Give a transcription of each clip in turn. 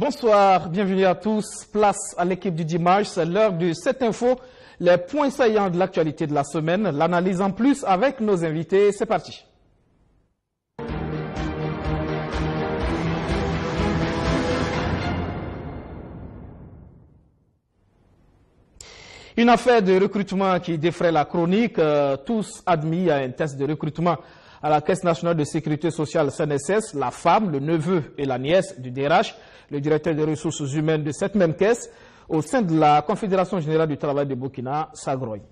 Bonsoir, bienvenue à tous. Place à l'équipe du dimanche, c'est l'heure de cette info. Les points saillants de l'actualité de la semaine, l'analyse en plus avec nos invités. C'est parti. Une affaire de recrutement qui défraie la chronique, tous admis à un test de recrutement à la Caisse nationale de sécurité sociale CNSS, la femme, le neveu et la nièce du DRH, le directeur des ressources humaines de cette même caisse, au sein de la Confédération générale du travail de Burkina, Sagroy.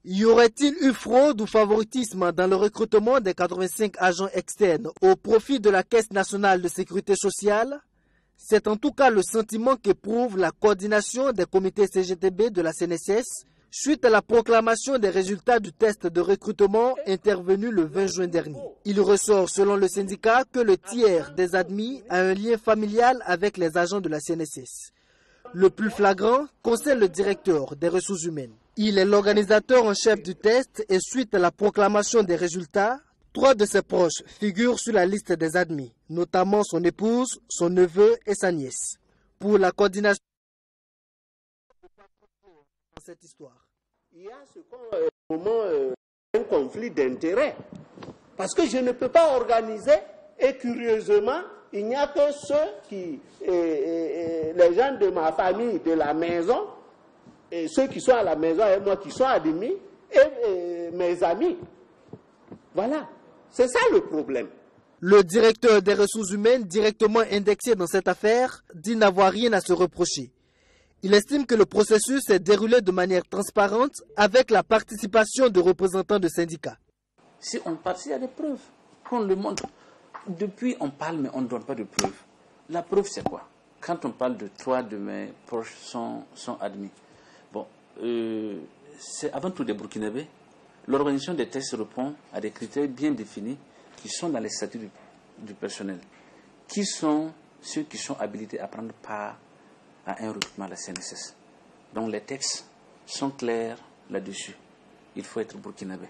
Y aurait-il eu fraude ou favoritisme dans le recrutement des 85 agents externes au profit de la Caisse nationale de sécurité sociale? C'est en tout cas le sentiment qu'éprouve la coordination des comités CGTB de la CNSS suite à la proclamation des résultats du test de recrutement intervenu le 20 juin dernier. Il ressort selon le syndicat que le tiers des admis a un lien familial avec les agents de la CNSS. Le plus flagrant concerne le directeur des ressources humaines. Il est l'organisateur en chef du test et suite à la proclamation des résultats, 3 de ses proches figurent sur la liste des admis, notamment son épouse, son neveu et sa nièce. Pour la coordination dans cette histoire. Il y a un conflit d'intérêts. Parce que je ne peux pas organiser et curieusement, il n'y a que les gens de ma famille, de la maison, et ceux qui sont à la maison et moi qui sont admis, et mes amis. Voilà. C'est ça le problème. Le directeur des ressources humaines, directement indexé dans cette affaire, dit n'avoir rien à se reprocher. Il estime que le processus s'est déroulé de manière transparente avec la participation de représentants de syndicats. Si on parle, s'il y a des preuves, qu'on le montre. Depuis, on parle, mais on ne donne pas de preuves. La preuve, c'est quoi? Quand on parle de 3 de mes proches sont admis. Bon, c'est avant tout des Burkinabés. L'organisation des tests répond à des critères bien définis qui sont dans les statuts du personnel. Qui sont ceux qui sont habilités à prendre part à un recrutement à la CNSS. Donc les textes sont clairs là-dessus. Il faut être burkinabé.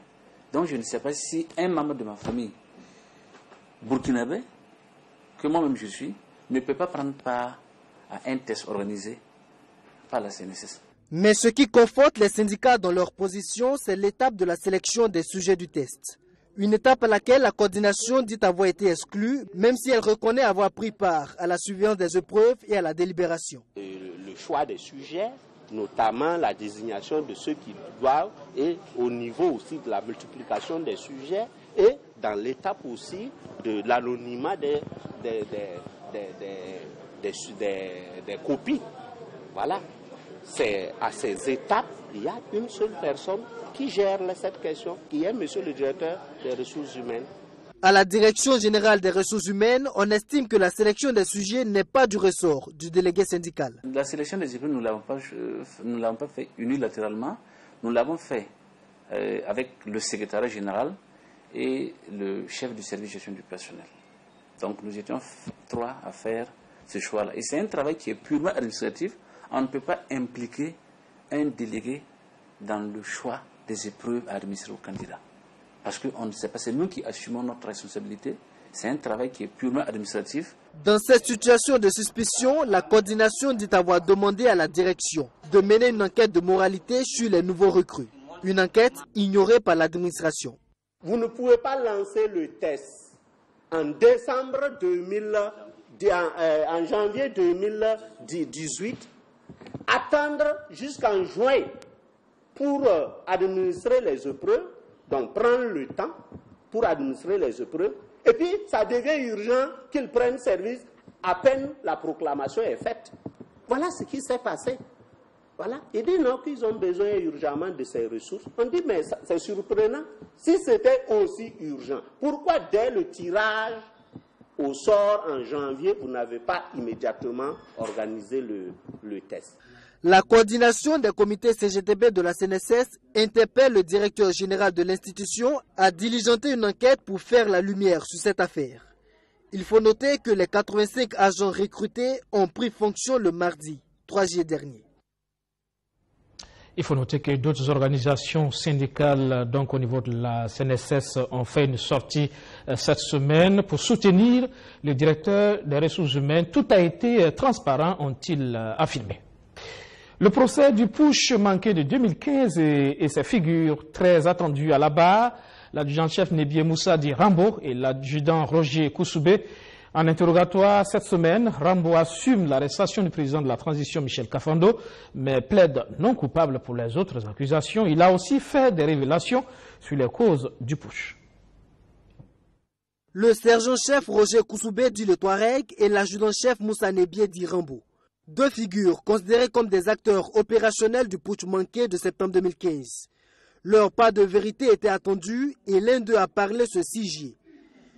Donc je ne sais pas si un membre de ma famille burkinabé, que moi-même je suis, ne peut pas prendre part à un test organisé par la CNSS. Mais ce qui conforte les syndicats dans leur position, c'est l'étape de la sélection des sujets du test. Une étape à laquelle la coordination dit avoir été exclue, même si elle reconnaît avoir pris part à la surveillance des épreuves et à la délibération. Le choix des sujets, notamment la désignation de ceux qui doivent, et au niveau aussi de la multiplication des sujets, et dans l'étape aussi de l'anonymat des copies. Voilà. C'est à ces étapes, il y a une seule personne qui gère cette question, qui est monsieur le directeur des ressources humaines. À la direction générale des ressources humaines, on estime que la sélection des sujets n'est pas du ressort du délégué syndical. La sélection des épreuves, nous ne l'avons pas fait unilatéralement, nous l'avons fait avec le secrétariat général et le chef du service de gestion du personnel. Donc nous étions 3 à faire ce choix-là. Et c'est un travail qui est purement administratif. On ne peut pas impliquer un délégué dans le choix des épreuves à administrer aux candidats. Parce qu'on ne sait pas, c'est nous qui assumons notre responsabilité. C'est un travail qui est purement administratif. Dans cette situation de suspicion, la coordination dit avoir demandé à la direction de mener une enquête de moralité sur les nouveaux recrues. Une enquête ignorée par l'administration. Vous ne pouvez pas lancer le test en janvier 2018, attendre jusqu'en juin pour administrer les épreuves, donc prendre le temps pour administrer les épreuves, et puis ça devient urgent qu'ils prennent service à peine la proclamation est faite. Voilà ce qui s'est passé. Voilà. Ils disent non, qu'ils ont besoin urgemment de ces ressources. On dit mais c'est surprenant. Si c'était aussi urgent, pourquoi dès le tirage au sort en janvier, vous n'avez pas immédiatement organisé le test? La coordination des comités CGTB de la CNSS interpelle le directeur général de l'institution à diligenter une enquête pour faire la lumière sur cette affaire. Il faut noter que les 85 agents recrutés ont pris fonction le mardi 3 juillet dernier. Il faut noter que d'autres organisations syndicales, donc au niveau de la CNSS, ont fait une sortie cette semaine pour soutenir le directeur des ressources humaines. Tout a été transparent, ont-ils affirmé. Le procès du putsch manqué de 2015 et ses figures très attendues à la barre, l'adjudant-chef Nebié Moussa dit Rambo et l'adjudant Roger Koussoubé. En interrogatoire cette semaine, Rambo assume l'arrestation du président de la transition Michel Kafando, mais plaide non coupable pour les autres accusations. Il a aussi fait des révélations sur les causes du putsch. Le sergent-chef Roger Koussoubé dit le Touareg et l'adjudant-chef Moussa Nebié dit Rambo. Deux figures considérées comme des acteurs opérationnels du putsch manqué de septembre 2015. Leur pas de vérité était attendu et l'un d'eux a parlé ce 6 juillet.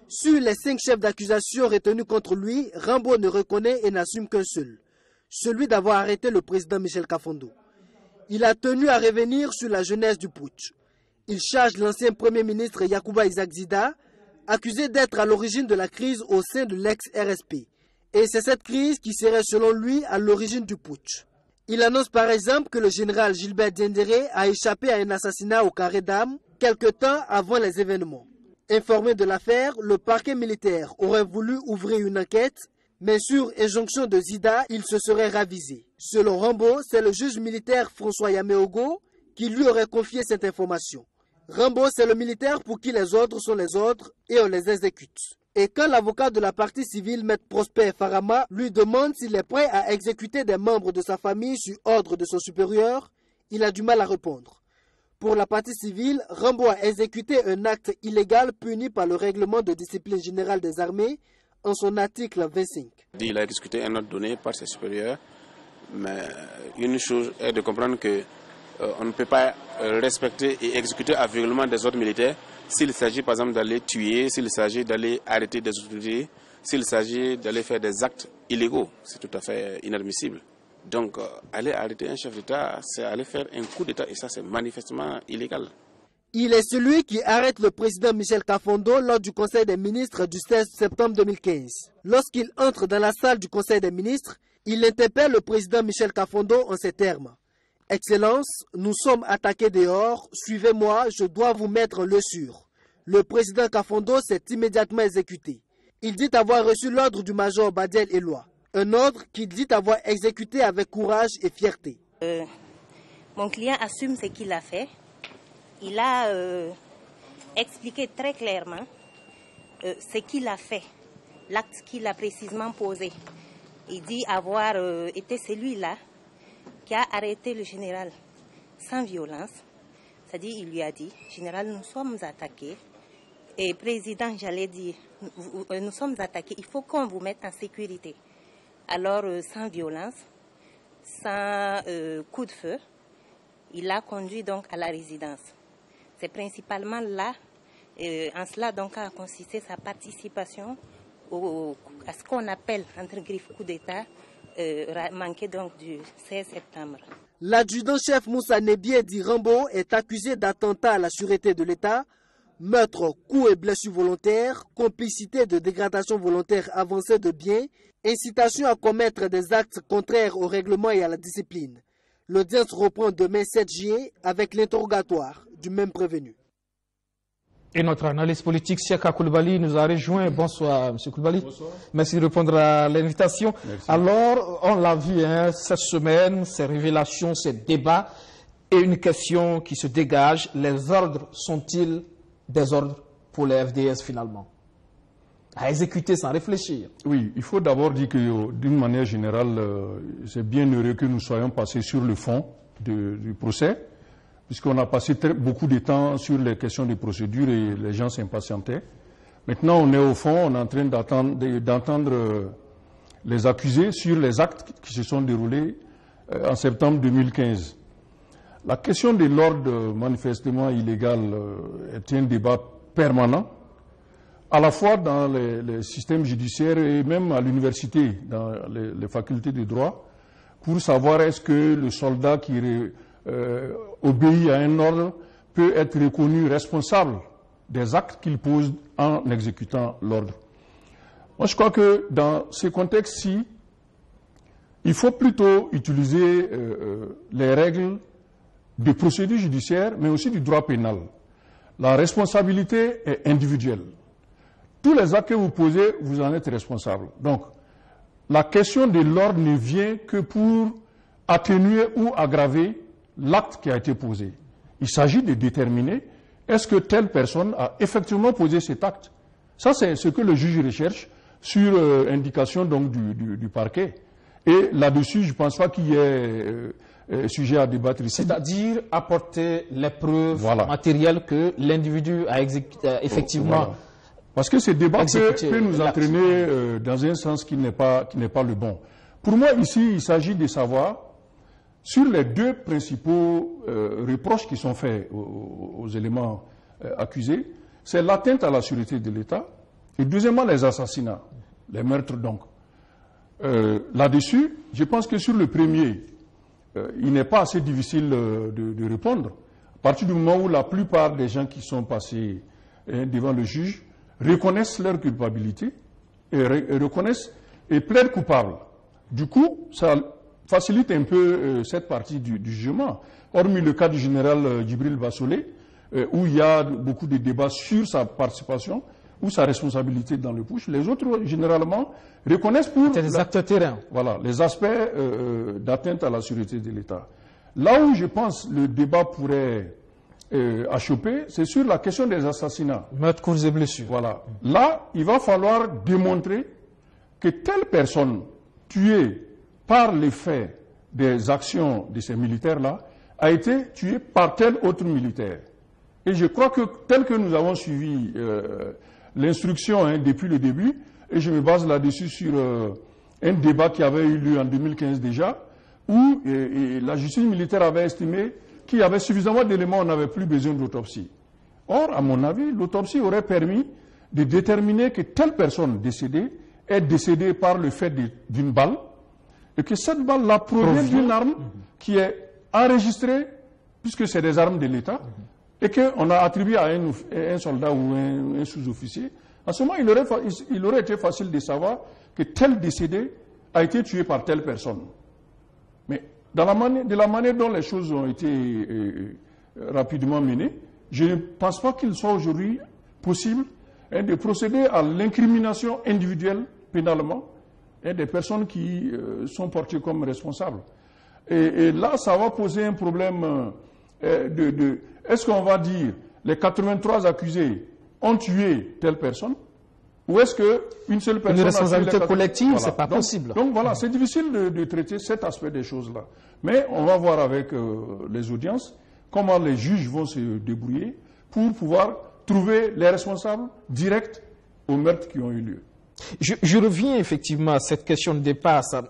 Sur les 5 chefs d'accusation retenus contre lui, Rambo ne reconnaît et n'assume qu'un seul, celui d'avoir arrêté le président Michel Kafando. Il a tenu à revenir sur la genèse du putsch. Il charge l'ancien Premier ministre Yacouba Isaac Zida, accusé d'être à l'origine de la crise au sein de l'ex-RSP. Et c'est cette crise qui serait selon lui à l'origine du putsch. Il annonce par exemple que le général Gilbert Diendéré a échappé à un assassinat au Carré d'Armes quelque temps avant les événements. Informé de l'affaire, le parquet militaire aurait voulu ouvrir une enquête, mais sur injonction de Zida, il se serait ravisé. Selon Rambo, c'est le juge militaire François Yaméogo qui lui aurait confié cette information. Rambo, c'est le militaire pour qui les ordres sont les ordres et on les exécute. Et quand l'avocat de la partie civile, Maître Prosper Farama, lui demande s'il est prêt à exécuter des membres de sa famille sur ordre de son supérieur, il a du mal à répondre. Pour la partie civile, Rambo a exécuté un acte illégal puni par le règlement de discipline générale des armées en son article 25. Il a exécuté un ordre donné par ses supérieurs, mais une chose est de comprendre que on ne peut pas respecter et exécuter aveuglément des ordres militaires s'il s'agit par exemple d'aller tuer, s'il s'agit d'aller arrêter des autorités, s'il s'agit d'aller faire des actes illégaux. C'est tout à fait inadmissible. Donc, aller arrêter un chef d'État, c'est aller faire un coup d'État et ça, c'est manifestement illégal. Il est celui qui arrête le président Michel Kafando lors du Conseil des ministres du 16 septembre 2015. Lorsqu'il entre dans la salle du Conseil des ministres, il interpelle le président Michel Kafando en ces termes. « Excellence, nous sommes attaqués dehors, suivez-moi, je dois vous mettre le sûr. » Le président Kafando s'est immédiatement exécuté. Il dit avoir reçu l'ordre du major Badiel Eloi. Un ordre qu'il dit avoir exécuté avec courage et fierté. Mon client assume ce qu'il a fait. Il a expliqué très clairement ce qu'il a fait, l'acte qu'il a précisément posé. Il dit avoir été celui-là qui a arrêté le général sans violence. C'est-à-dire, il lui a dit, général, nous sommes attaqués. Et président, j'allais dire, nous sommes attaqués, il faut qu'on vous mette en sécurité. Alors, sans violence, sans coup de feu, il l'a conduit donc à la résidence. C'est principalement là, en cela donc a consisté sa participation à ce qu'on appelle, entre griffes, coup d'État, manqué donc du 16 septembre. L'adjudant-chef Moussa Nebié dit Rambo est accusé d'attentat à la sûreté de l'État, meurtre, coup et blessure volontaire, complicité de dégradation volontaire avancée de biens, incitation à commettre des actes contraires au règlement et à la discipline. L'audience reprend demain 7 juillet avec l'interrogatoire du même prévenu. Et notre analyste politique, Siaka Koulibaly, nous a rejoint. Bonsoir, M. Koulibaly. Bonsoir. Merci de répondre à l'invitation. Alors, on l'a vu cette semaine, ces révélations, ces débats, et une question qui se dégage. Les ordres sont-ils des ordres pour les FDS finalement? À exécuter sans réfléchir. Oui, il faut d'abord dire que d'une manière générale, c'est bien heureux que nous soyons passés sur le fond du procès, puisqu'on a passé beaucoup de temps sur les questions de procédure et les gens s'impatientaient. Maintenant, on est au fond, on est en train d'entendre les accusés sur les actes qui se sont déroulés en septembre 2015. La question de l'ordre manifestement illégal est un débat permanent, à la fois dans les systèmes judiciaires et même à l'université, dans les facultés de droit, pour savoir est-ce que le soldat qui obéit à un ordre peut être reconnu responsable des actes qu'il pose en exécutant l'ordre. Moi, je crois que dans ce contexte-ci, il faut plutôt utiliser les règles de procédure judiciaire, mais aussi du droit pénal. La responsabilité est individuelle. Tous les actes que vous posez, vous en êtes responsable. Donc, la question de l'ordre ne vient que pour atténuer ou aggraver l'acte qui a été posé. Il s'agit de déterminer est-ce que telle personne a effectivement posé cet acte. Ça, c'est ce que le juge recherche sur indication donc, du parquet. Et là-dessus, je ne pense pas qu'il y ait sujet à débattre ici. C'est-à-dire apporter les preuves voilà. matérielles que l'individu a effectivement... Voilà. Parce que ce débat peut nous entraîner dans un sens qui n'est pas le bon. Pour moi, ici, il s'agit de savoir, sur les deux principaux reproches qui sont faits aux éléments accusés, c'est l'atteinte à la sûreté de l'État et deuxièmement les assassinats, les meurtres donc. Là-dessus, je pense que sur le premier, il n'est pas assez difficile de répondre. À partir du moment où la plupart des gens qui sont passés devant le juge reconnaissent leur culpabilité et reconnaissent et plaident coupables. Du coup, ça facilite un peu cette partie du jugement. Hormis le cas du général Djibril Bassolé, où il y a beaucoup de débats sur sa participation ou sa responsabilité dans le putsch, les autres, généralement, reconnaissent pour... C'est des acteurs terrain. Voilà, les aspects d'atteinte à la sûreté de l'État. Là où je pense le débat pourrait achoper, c'est sur la question des assassinats. Meurtres, coups et blessures. Voilà. Là, il va falloir démontrer que telle personne tuée par l'effet des actions de ces militaires-là a été tuée par tel autre militaire. Et je crois que tel que nous avons suivi l'instruction depuis le début, et je me base là-dessus sur un débat qui avait eu lieu en 2015 déjà, où la justice militaire avait estimé qu'il y avait suffisamment d'éléments, on n'avait plus besoin d'autopsie. Or, à mon avis, l'autopsie aurait permis de déterminer que telle personne décédée est décédée par le fait d'une balle, et que cette balle-là provient d'une arme qui est enregistrée, puisque c'est des armes de l'État, et qu'on a attribué à un soldat ou un sous-officier. En ce moment, il aurait été facile de savoir que tel décédé a été tué par telle personne. Mais de la manière dont les choses ont été rapidement menées, je ne pense pas qu'il soit aujourd'hui possible de procéder à l'incrimination individuelle pénalement des personnes qui sont portées comme responsables. Et là, ça va poser un problème est-ce qu'on va dire les 83 accusés ont tué telle personne, ou est-ce qu'une seule personne... Une responsabilité collective, voilà. c'est pas possible. Donc voilà, c'est difficile de traiter cet aspect des choses-là. Mais on va voir avec les audiences comment les juges vont se débrouiller pour pouvoir trouver les responsables directs aux meurtres qui ont eu lieu. Je reviens effectivement à cette question de départ. Ça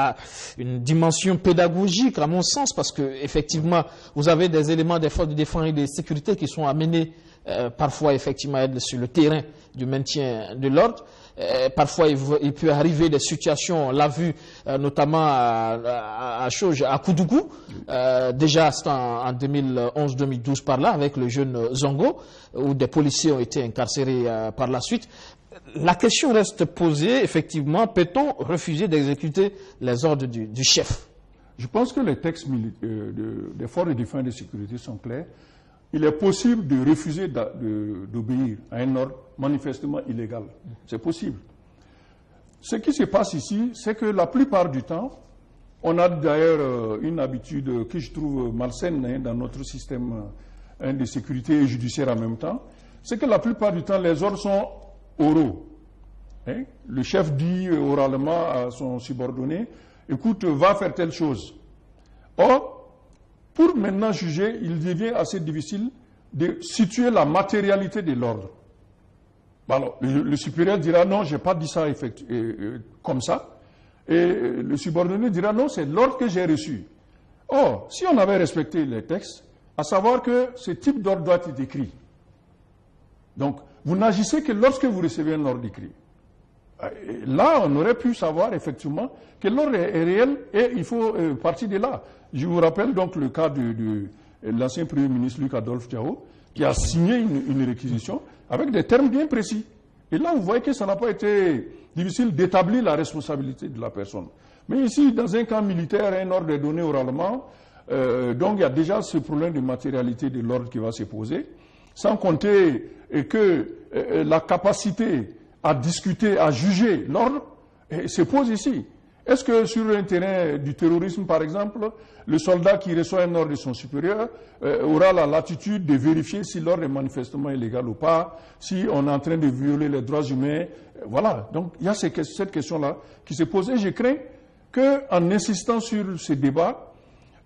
a une dimension pédagogique à mon sens, parce que effectivement, vous avez des éléments des forces de défense et de sécurité qui sont amenés parfois effectivement à être sur le terrain du maintien de l'ordre. Parfois, il peut arriver des situations, on l'a vu notamment à Koudougou, déjà c'était en 2011-2012 par là, avec le jeune Zongo, où des policiers ont été incarcérés par la suite. La question reste posée, effectivement, peut-on refuser d'exécuter les ordres du chef? Je pense que les textes des forces de défense et de sécurité sont clairs. Il est possible de refuser d'obéir à un ordre manifestement illégal. C'est possible. Ce qui se passe ici, c'est que la plupart du temps, on a d'ailleurs une habitude que je trouve malsaine dans notre système de sécurité et judiciaire en même temps, c'est que la plupart du temps, les ordres sont oraux. Le chef dit oralement à son subordonné, écoute, va faire telle chose. Or, pour maintenant juger, il devient assez difficile de situer la matérialité de l'ordre. Alors, le supérieur dira non, je n'ai pas dit ça comme ça. Et le subordonné dira non, c'est l'ordre que j'ai reçu. Or, si on avait respecté les textes, à savoir que ce type d'ordre doit être écrit. Donc, vous n'agissez que lorsque vous recevez un ordre écrit. Là, on aurait pu savoir effectivement que l'ordre est réel et il faut partir de là. Je vous rappelle donc le cas de l'ancien Premier ministre Luc Adolphe Diao, qui a signé une réquisition avec des termes bien précis. Et là, vous voyez que ça n'a pas été difficile d'établir la responsabilité de la personne. Mais ici, dans un camp militaire, un ordre est donné oralement, Donc il y a déjà ce problème de matérialité de l'ordre qui va se poser, sans compter que la capacité à discuter, à juger l'ordre se pose ici. Est-ce que sur un terrain du terrorisme, par exemple, le soldat qui reçoit un ordre de son supérieur aura la latitude de vérifier si l'ordre est manifestement illégal ou pas, si on est en train de violer les droits humains? Voilà. Donc il y a cette question-là qui se pose. Et je crains qu'en insistant sur ce débat,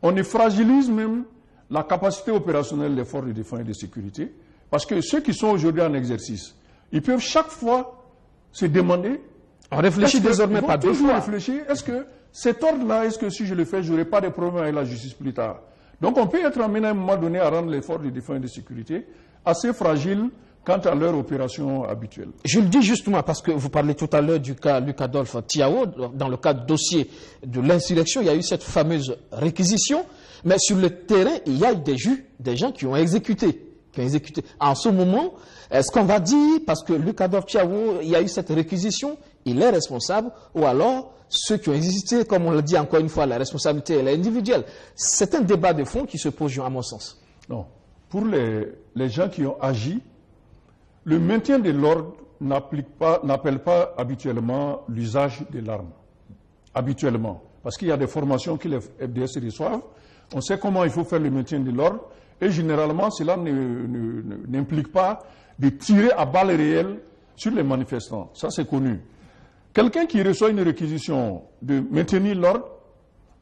on fragilise même la capacité opérationnelle des forces de défense et de sécurité, parce que ceux qui sont aujourd'hui en exercice, ils peuvent chaque fois se demander... On réfléchit désormais pas deux fois. Est-ce que cet ordre-là, est-ce que si je le fais, je n'aurai pas de problème avec la justice plus tard? Donc on peut être amené à un moment donné à rendre les forces de défense et de sécurité assez fragiles quant à leur opération habituelle. Je le dis justement parce que vous parlez tout à l'heure du cas Luc Adolphe Tiao. Dans le cas de dossier de l'insurrection, il y a eu cette fameuse réquisition. Mais sur le terrain, il y a eu des gens qui ont exécuté. En ce moment, est-ce qu'on va dire, parce que Luc Adolphe Tiao, il y a eu cette réquisition, il est responsable, ou alors ceux qui ont existé, comme on le dit encore une fois, la responsabilité elle est individuelle. C'est un débat de fond qui se pose à mon sens. Non. Pour les gens qui ont agi, le maintien de l'ordre n'appelle pas habituellement l'usage de l'arme. Habituellement. Parce qu'il y a des formations que les FDS reçoivent. On sait comment il faut faire le maintien de l'ordre. Et généralement, cela n'implique pas de tirer à balles réelles sur les manifestants. Ça, c'est connu. Quelqu'un qui reçoit une réquisition de maintenir l'ordre,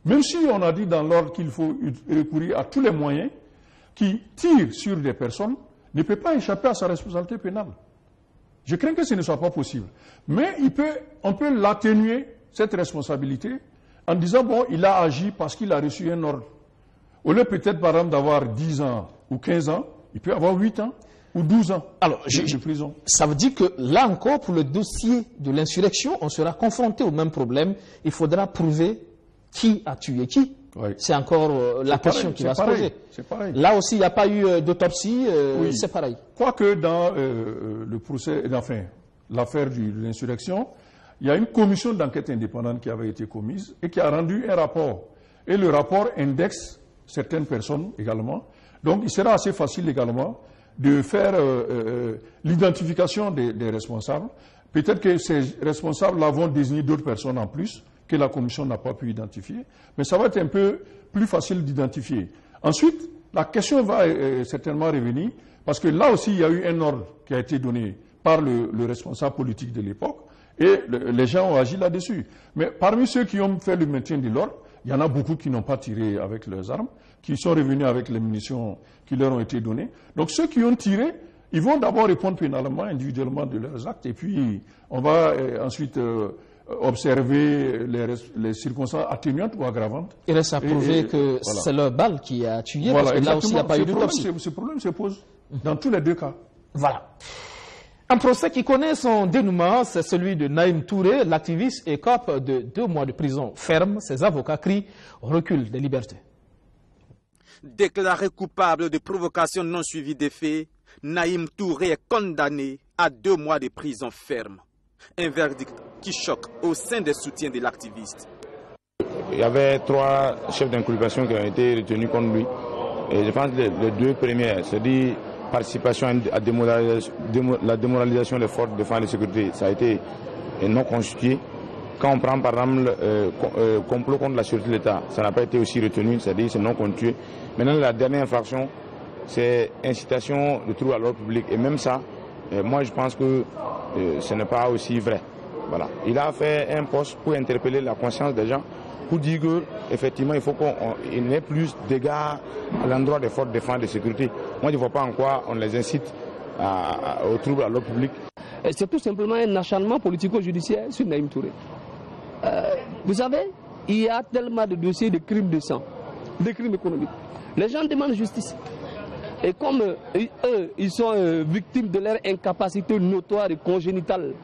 même si on a dit dans l'ordre qu'il faut recourir à tous les moyens, qui tire sur des personnes, ne peut pas échapper à sa responsabilité pénale. Je crains que ce ne soit pas possible. Mais on peut l'atténuer, cette responsabilité, en disant, bon, il a agi parce qu'il a reçu un ordre. Au lieu peut-être, par exemple, d'avoir 10 ans ou 15 ans, il peut avoir 8 ans ou 12 ans de prison. Ça veut dire que là encore, pour le dossier de l'insurrection, on sera confronté au même problème. Il faudra prouver qui a tué qui. Oui. C'est encore la question qui va se poser. Là aussi, il n'y a pas eu d'autopsie, oui. C'est pareil. Quoique dans le procès, enfin, l'affaire de l'insurrection, il y a une commission d'enquête indépendante qui avait été commise et qui a rendu un rapport. Et le rapport indexe certaines personnes également. Donc, il sera assez facile également de faire l'identification des responsables. Peut-être que ces responsables-là vont désigner d'autres personnes en plus que la commission n'a pas pu identifier, mais ça va être un peu plus facile d'identifier. Ensuite, la question va certainement revenir, parce que là aussi, il y a eu un ordre qui a été donné par le responsable politique de l'époque, et les gens ont agi là-dessus. Mais parmi ceux qui ont fait le maintien de l'ordre, il y en a beaucoup qui n'ont pas tiré avec leurs armes, qui sont revenus avec les munitions qui leur ont été données. Donc ceux qui ont tiré, ils vont d'abord répondre pénalement, individuellement de leurs actes, et puis on va ensuite observer les circonstances atténuantes ou aggravantes. Il reste à prouver que voilà. C'est leur balle qui a tué, voilà, parce que là aussi il n'y a pas eu d'autopsie. Ce problème se pose dans tous les deux cas. Voilà. Un procès qui connaît son dénouement, c'est celui de Naïm Touré. L'activiste écope de 2 mois de prison ferme. Ses avocats crient recul des libertés. Déclaré coupable de provocation non suivie des faits, Naïm Touré est condamné à 2 mois de prison ferme. Un verdict qui choque au sein des soutiens de l'activiste. Il y avait 3 chefs d'inculpation qui ont été retenus contre lui. Et je pense que les 2 premiers, c'est-à-dire participation à la démoralisation des forces de défense et de sécurité, ça a été non constitué. Quand on prend par exemple complot contre la sûreté de l'État, ça n'a pas été aussi retenu, c'est-à-dire c'est non constitué. Maintenant, la dernière infraction, c'est incitation de trouble à l'ordre public. Et même ça, moi je pense que ce n'est pas aussi vrai. Voilà. Il a fait un poste pour interpeller la conscience des gens, pour dire qu'effectivement il faut qu'il n'y ait plus de dégâts à l'endroit des forces de défense et de sécurité. Moi je ne vois pas en quoi on les incite au trouble à l'ordre public. C'est tout simplement un acharnement politico-judiciaire sur Naïm Touré. Vous savez, il y a tellement de dossiers de crimes de sang, de crimes économiques. Les gens demandent justice. Et comme eux, ils sont victimes de leur incapacité notoire et congénitale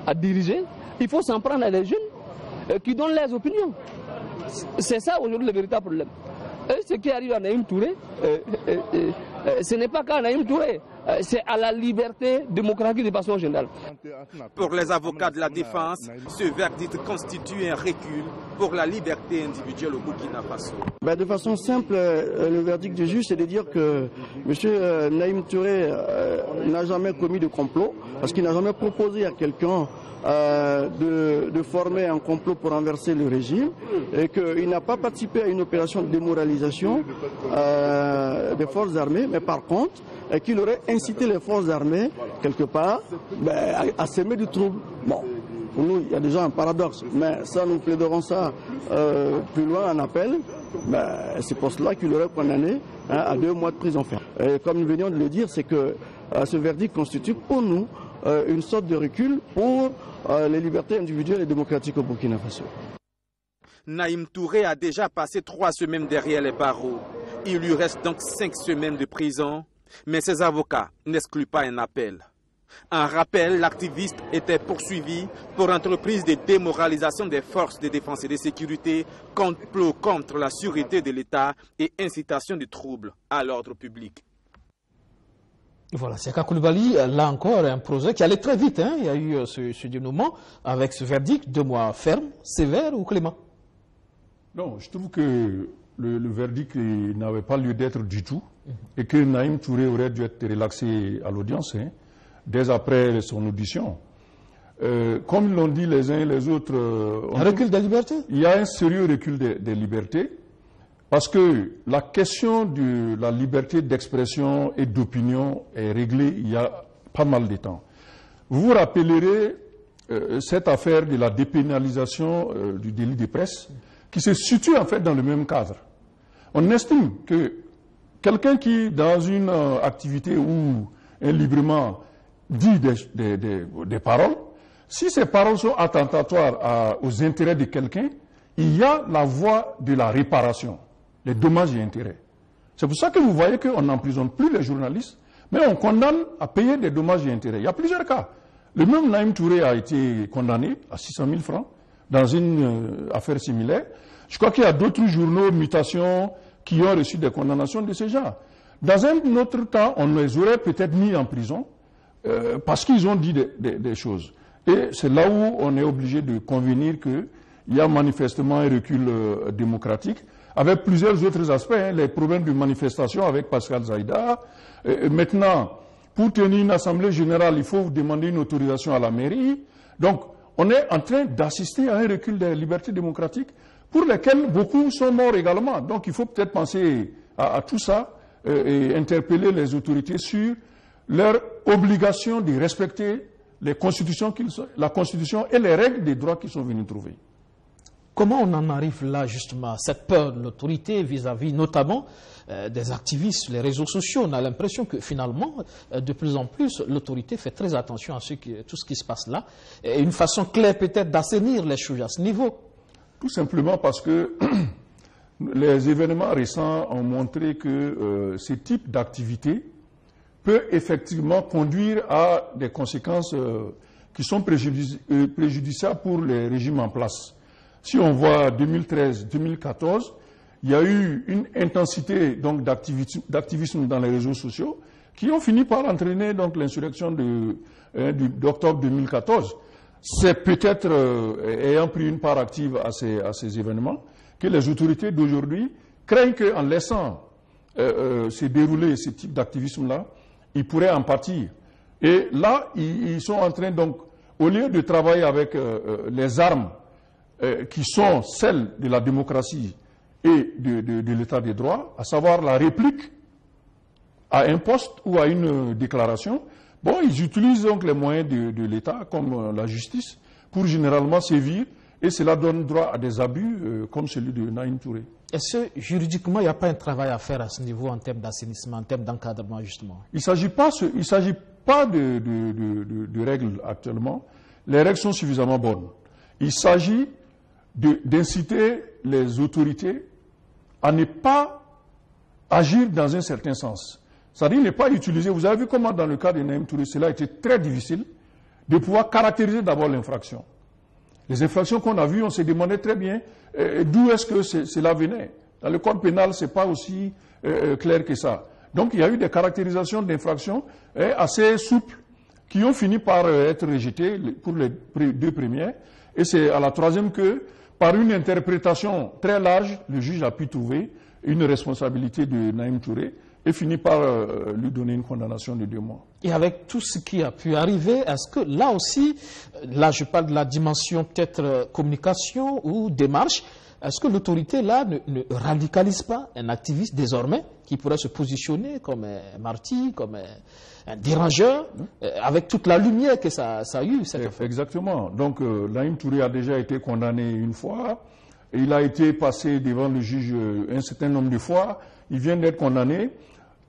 à diriger, il faut s'en prendre à des jeunes qui donnent leurs opinions. C'est ça aujourd'hui le véritable problème. Et ce qui arrive à Naïm Touré, ce n'est pas qu'à Naïm Touré, c'est à la liberté démocratique de façon générale. Pour les avocats de la défense, ce verdict constitue un recul pour la liberté individuelle au Burkina Faso. De façon simple, le verdict du juge, c'est de dire que M. Naïm Touré n'a jamais commis de complot, parce qu'il n'a jamais proposé à quelqu'un de former un complot pour renverser le régime, et qu'il n'a pas participé à une opération de démoralisation des forces armées, mais par contre, qu'il aurait incité les forces armées, quelque part, à semer du trouble. Bon, pour nous, il y a déjà un paradoxe, mais ça, nous plaiderons ça plus loin en appel. C'est pour cela qu'il aurait condamné à 2 mois de prison ferme. Et comme nous venions de le dire, c'est que ce verdict constitue pour nous une sorte de recul pour les libertés individuelles et démocratiques au Burkina Faso. Naïm Touré a déjà passé 3 semaines derrière les barreaux. Il lui reste donc 5 semaines de prison, mais ses avocats n'excluent pas un appel. En rappel, l'activiste était poursuivi pour entreprise de démoralisation des forces de défense et de sécurité, complot contre la sûreté de l'État et incitation de troubles à l'ordre public. Voilà, c'est Koulibaly, là encore, un procès qui allait très vite. Il y a eu ce dénouement avec ce verdict, 2 mois ferme, sévère ou clément? Non, je trouve que le verdict n'avait pas lieu d'être du tout et que Naïm Touré aurait dû être relaxé à l'audience dès après son audition. Comme l'ont dit les uns et les autres... un recul des libertés? Il y a un sérieux recul des libertés parce que la question de la liberté d'expression et d'opinion est réglée il y a pas mal de temps. Vous vous rappellerez cette affaire de la dépénalisation du délit de presse qui se situe en fait dans le même cadre. On estime que quelqu'un qui, dans une activité où librement dit des paroles, si ces paroles sont attentatoires aux intérêts de quelqu'un, il y a la voie de la réparation, les dommages et intérêts. C'est pour ça que vous voyez qu'on n'emprisonne plus les journalistes, mais on condamne à payer des dommages et intérêts. Il y a plusieurs cas. Le même Naïm Touré a été condamné à 600 000 francs dans une affaire similaire. Je crois qu'il y a d'autres journaux, Mutation, qui ont reçu des condamnations de ce genre. Dans un autre temps, on les aurait peut-être mis en prison parce qu'ils ont dit des choses. Et c'est là où on est obligé de convenir qu'il y a manifestement un recul démocratique, avec plusieurs autres aspects, les problèmes de manifestation avec Pascal Zaïda. Maintenant, pour tenir une assemblée générale, il faut demander une autorisation à la mairie. Donc, on est en train d'assister à un recul des libertés démocratiques pour lesquelles beaucoup sont morts également. Donc, il faut peut-être penser à tout ça et interpeller les autorités sur leur obligation de respecter la Constitution et les règles des droits qu'ils sont venus trouver. Comment on en arrive là, justement, à cette peur de l'autorité vis-à-vis notamment des activistes sur les réseaux sociaux? On a l'impression que finalement, de plus en plus, l'autorité fait très attention à tout ce qui se passe là. Et une façon claire peut-être d'assainir les choses à ce niveau. Tout simplement parce que les événements récents ont montré que ce type d'activité peut effectivement conduire à des conséquences qui sont préjudiciables pour les régimes en place. Si on voit 2013-2014, il y a eu une intensité d'activisme dans les réseaux sociaux qui ont fini par entraîner l'insurrection d'octobre 2014. C'est peut-être ayant pris une part active à ces événements que les autorités d'aujourd'hui craignent qu'en laissant se dérouler ce type d'activisme-là, ils pourraient en partir. Et là, ils sont en train, donc, au lieu de travailler avec les armes qui sont celles de la démocratie et de l'état des droits, à savoir la réplique à un poste ou à une déclaration, bon, ils utilisent donc les moyens de l'État, comme la justice, pour généralement sévir, et cela donne droit à des abus comme celui de Naïm Touré. Est-ce que juridiquement, il n'y a pas un travail à faire à ce niveau en termes d'assainissement, en termes d'encadrement, justement? Il ne s'agit pas de règles actuellement. Les règles sont suffisamment bonnes. Il s'agit d'inciter les autorités à ne pas agir dans un certain sens. C'est-à-dire ne pas utiliser, vous avez vu comment dans le cas de Naïm Touré, cela a été très difficile de pouvoir caractériser d'abord l'infraction. Les infractions qu'on a vues, on s'est demandé très bien d'où est-ce que cela venait. Dans le code pénal, ce n'est pas aussi clair que ça. Donc il y a eu des caractérisations d'infractions assez souples qui ont fini par être rejetées pour les deux premières. Et c'est à la troisième que, par une interprétation très large, le juge a pu trouver une responsabilité de Naïm Touré et finit par lui donner une condamnation de 2 mois. Et avec tout ce qui a pu arriver, est-ce que là aussi, là je parle de la dimension peut-être communication ou démarche, est-ce que l'autorité là ne radicalise pas un activiste désormais qui pourrait se positionner comme un martyr, comme un dérangeur, avec toute la lumière que ça a eu cette affaire? Exactement. Donc Naïm Touré a déjà été condamné une fois, il a été passé devant le juge un certain nombre de fois, il vient d'être condamné.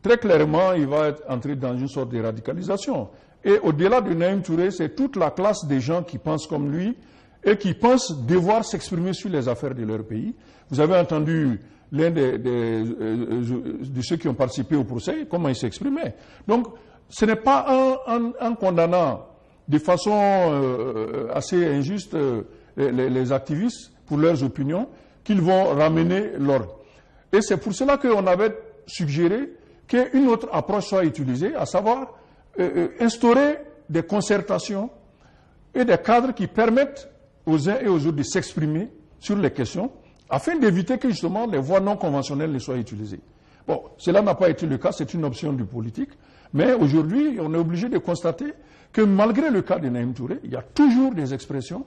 Très clairement, il va être entré dans une sorte de radicalisation. Et au-delà de Naïm Touré, c'est toute la classe des gens qui pensent comme lui et qui pensent devoir s'exprimer sur les affaires de leur pays. Vous avez entendu l'un de ceux qui ont participé au procès, comment il s'exprimait. Donc, ce n'est pas en condamnant de façon assez injuste les activistes pour leurs opinions qu'ils vont ramener l'ordre. Et c'est pour cela qu'on avait suggéré qu'une autre approche soit utilisée, à savoir instaurer des concertations et des cadres qui permettent aux uns et aux autres de s'exprimer sur les questions, afin d'éviter que justement les voies non conventionnelles ne soient utilisées. Bon, cela n'a pas été le cas, c'est une option du politique, mais aujourd'hui, on est obligé de constater que malgré le cas de Naïm Touré, il y a toujours des expressions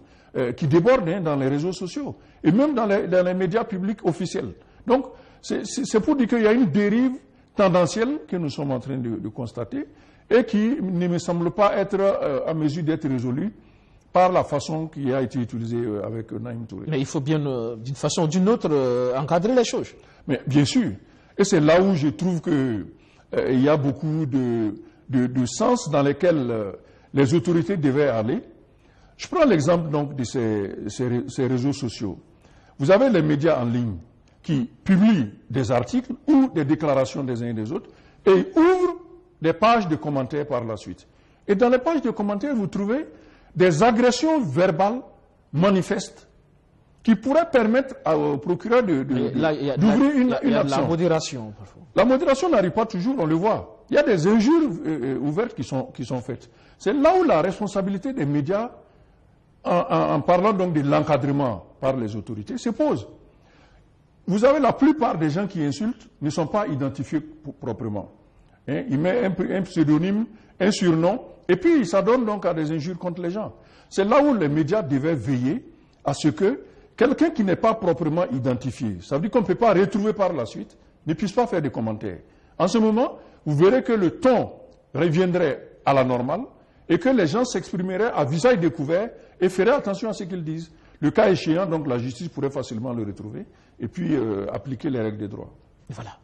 qui débordent dans les réseaux sociaux, et même dans les médias publics officiels. Donc, c'est pour dire qu'il y a une dérive tendancielle que nous sommes en train de constater et qui ne me semble pas être à mesure d'être résolue par la façon qui a été utilisée avec Naïm Touré. Mais il faut bien, d'une façon ou d'une autre, encadrer les choses. Mais bien sûr. Et c'est là où je trouve qu'il y a beaucoup de sens dans lesquels les autorités devaient aller. Je prends l'exemple donc de ces réseaux sociaux. Vous avez les médias en ligne qui publient des articles ou des déclarations des uns et des autres et ouvrent des pages de commentaires par la suite. Et dans les pages de commentaires, vous trouvez des agressions verbales manifestes qui pourraient permettre au procureur d'ouvrir une action. La modération, parfois. La modération n'arrive pas toujours, on le voit. Il y a des injures ouvertes qui sont faites. C'est là où la responsabilité des médias, en parlant donc de l'encadrement par les autorités, se pose. Vous avez la plupart des gens qui insultent ne sont pas identifiés proprement. Il met un pseudonyme, un surnom, et puis ça donne donc à des injures contre les gens. C'est là où les médias devaient veiller à ce que quelqu'un qui n'est pas proprement identifié, ça veut dire qu'on ne peut pas retrouver par la suite, ne puisse pas faire des commentaires. En ce moment, vous verrez que le ton reviendrait à la normale et que les gens s'exprimeraient à visage découvert et feraient attention à ce qu'ils disent. Le cas échéant, donc la justice pourrait facilement le retrouver et puis appliquer les règles de droit. Voilà.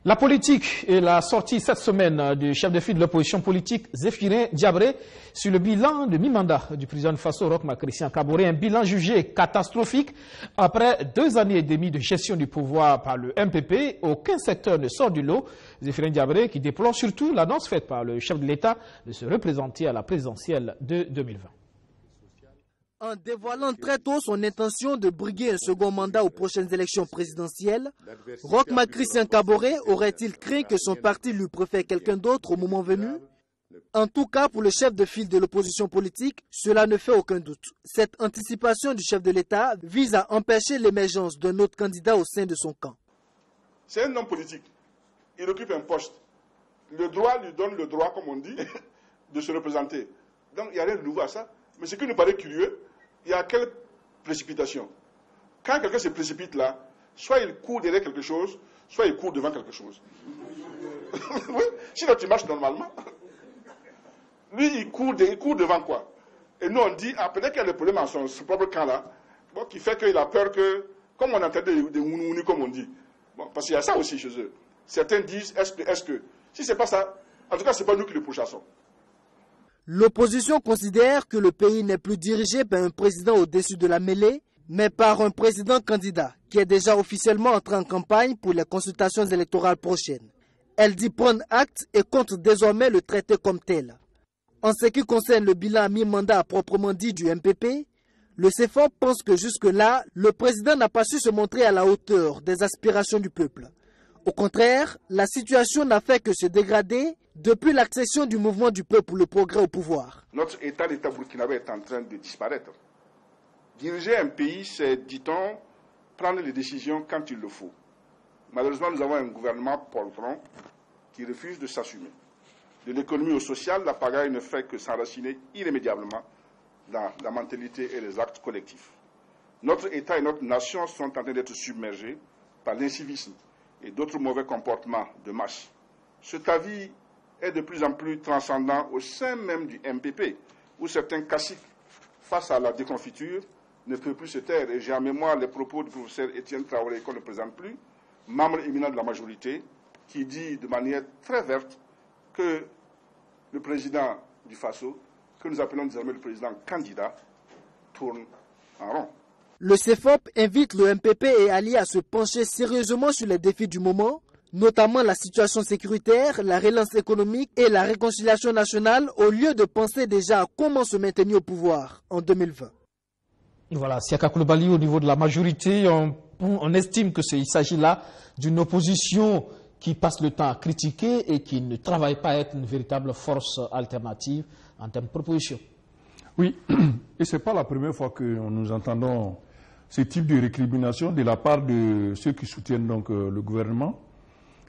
La politique et la sortie cette semaine du chef de file de l'opposition politique, Zéphirin Diabré, sur le bilan de mi-mandat du président de Faso, Roch-Marc Christian Kaboré, un bilan jugé catastrophique. Après 2 années et demie de gestion du pouvoir par le MPP, aucun secteur ne sort du lot. Zéphirin Diabré qui déplore surtout l'annonce faite par le chef de l'État de se représenter à la présidentielle de 2020. En dévoilant très tôt son intention de briguer un second mandat aux prochaines élections présidentielles, Roch-Marc Christian Kaboré aurait-il craint que son parti lui préfère quelqu'un d'autre au moment venu? En tout cas, pour le chef de file de l'opposition politique, cela ne fait aucun doute. Cette anticipation du chef de l'État vise à empêcher l'émergence d'un autre candidat au sein de son camp. C'est un homme politique. Il occupe un poste. Le droit lui donne le droit, comme on dit, de se représenter. Donc il n'y a rien de nouveau à ça. Mais ce qui nous paraît curieux, il y a quelle précipitation. Quand quelqu'un se précipite là, soit il court derrière quelque chose, soit il court devant quelque chose. Oui, sinon tu marches normalement. Lui, il court devant quoi? Et nous, on dit, peut-être qu'il y a des problèmes dans son propre camp là, bon, qui fait qu'il a peur que, comme on entend des ounou, comme on dit. Bon, parce qu'il y a ça aussi chez eux. Certains disent, est-ce que. Si ce n'est pas ça, en tout cas, ce n'est pas nous qui le pourchassons. L'opposition considère que le pays n'est plus dirigé par un président au-dessus de la mêlée, mais par un président candidat qui est déjà officiellement entré en campagne pour les consultations électorales prochaines. Elle dit prendre acte et compte désormais le traiter comme tel. En ce qui concerne le bilan à mi-mandat proprement dit du MPP, Le CEFOP pense que jusque-là, le président n'a pas su se montrer à la hauteur des aspirations du peuple. Au contraire, la situation n'a fait que se dégrader depuis l'accession du mouvement du peuple pour le progrès au pouvoir. Notre État, l'État burkinabé, est en train de disparaître. Diriger un pays, c'est, dit-on, prendre les décisions quand il le faut. Malheureusement, nous avons un gouvernement poltron qui refuse de s'assumer. De l'économie au social, la pagaille ne fait que s'enraciner irrémédiablement dans la mentalité et les actes collectifs. Notre État et notre nation sont en train d'être submergés par l'incivisme et d'autres mauvais comportements de masse. Cet avis est de plus en plus transcendant au sein même du MPP, où certains caciques, face à la déconfiture, ne peuvent plus se taire. Et j'ai en mémoire les propos du professeur Étienne Traoré, qu'on ne présente plus, membre éminent de la majorité, qui dit de manière très verte que le président du Faso, que nous appelons désormais le président candidat, tourne en rond. Le CEFOP invite le MPP et alliés à se pencher sérieusement sur les défis du moment, notamment la situation sécuritaire, la relance économique et la réconciliation nationale, au lieu de penser déjà à comment se maintenir au pouvoir en 2020. Voilà, Siaka Koulibaly, au niveau de la majorité, on estime qu'il s'agit là d'une opposition qui passe le temps à critiquer et qui ne travaille pas à être une véritable force alternative en termes de propositions. Oui, et ce n'est pas la première fois que nous entendons ce type de récrimination de la part de ceux qui soutiennent donc le gouvernement,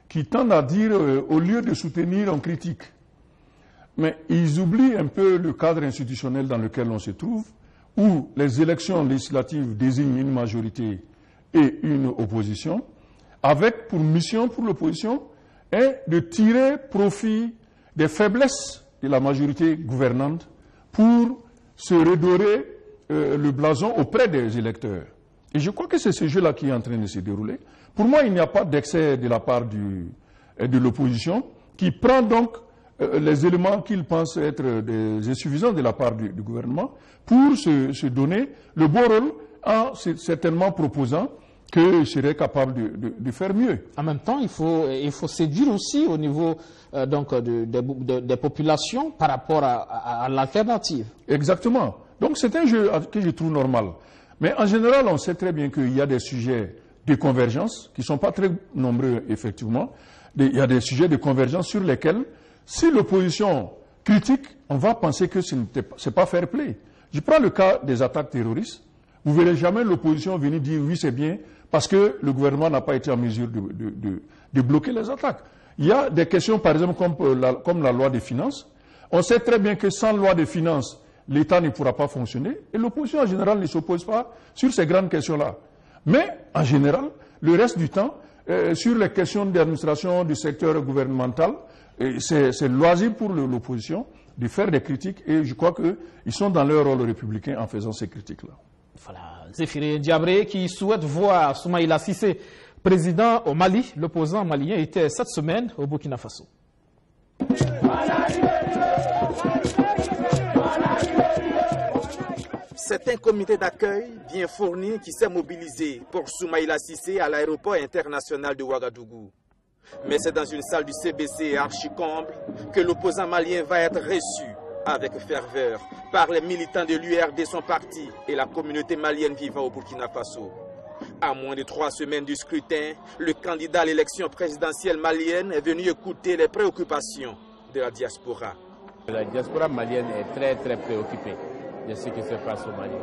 qui tendent à dire, au lieu de soutenir, on critique. Mais ils oublient un peu le cadre institutionnel dans lequel on se trouve, où les élections législatives désignent une majorité et une opposition, avec pour mission pour l'opposition de tirer profit des faiblesses de la majorité gouvernante pour se redorer le blason auprès des électeurs. Et je crois que c'est ce jeu-là qui est en train de se dérouler. Pour moi, il n'y a pas d'excès de la part de l'opposition qui prend donc les éléments qu'il pense être des insuffisants de la part du gouvernement pour se donner le beau rôle en certainement proposant qu'il serait capable de faire mieux. En même temps, il faut séduire aussi au niveau des populations par rapport à l'alternative. Exactement. Donc c'est un jeu que je trouve normal. Mais en général, on sait très bien qu'il y a des sujets de convergence qui ne sont pas très nombreux, effectivement. Il y a des sujets de convergence sur lesquels, si l'opposition critique, on va penser que ce n'est pas fair play. Je prends le cas des attaques terroristes. Vous ne verrez jamais l'opposition venir dire oui, c'est bien, parce que le gouvernement n'a pas été en mesure de bloquer les attaques. Il y a des questions, par exemple, comme la loi des finances. On sait très bien que sans loi des finances, l'État ne pourra pas fonctionner. Et l'opposition, en général, ne s'oppose pas sur ces grandes questions-là. Mais, en général, le reste du temps, sur les questions d'administration du secteur gouvernemental, c'est loisir pour l'opposition de faire des critiques. Et je crois qu'ils sont dans leur rôle républicain en faisant ces critiques-là. Voilà, Zéphiré Diabré qui souhaite voir Soumaïla Cissé président au Mali. L'opposant malien était cette semaine au Burkina Faso. C'est un comité d'accueil bien fourni qui s'est mobilisé pour Soumaïla Cissé à l'aéroport international de Ouagadougou. Mais c'est dans une salle du CBC archi-comble que l'opposant malien va être reçu avec ferveur par les militants de l'URD, son parti, et la communauté malienne vivant au Burkina Faso. À moins de 3 semaines du scrutin, le candidat à l'élection présidentielle malienne est venu écouter les préoccupations de la diaspora. La diaspora malienne est très préoccupée de ce qui se passe au Mali.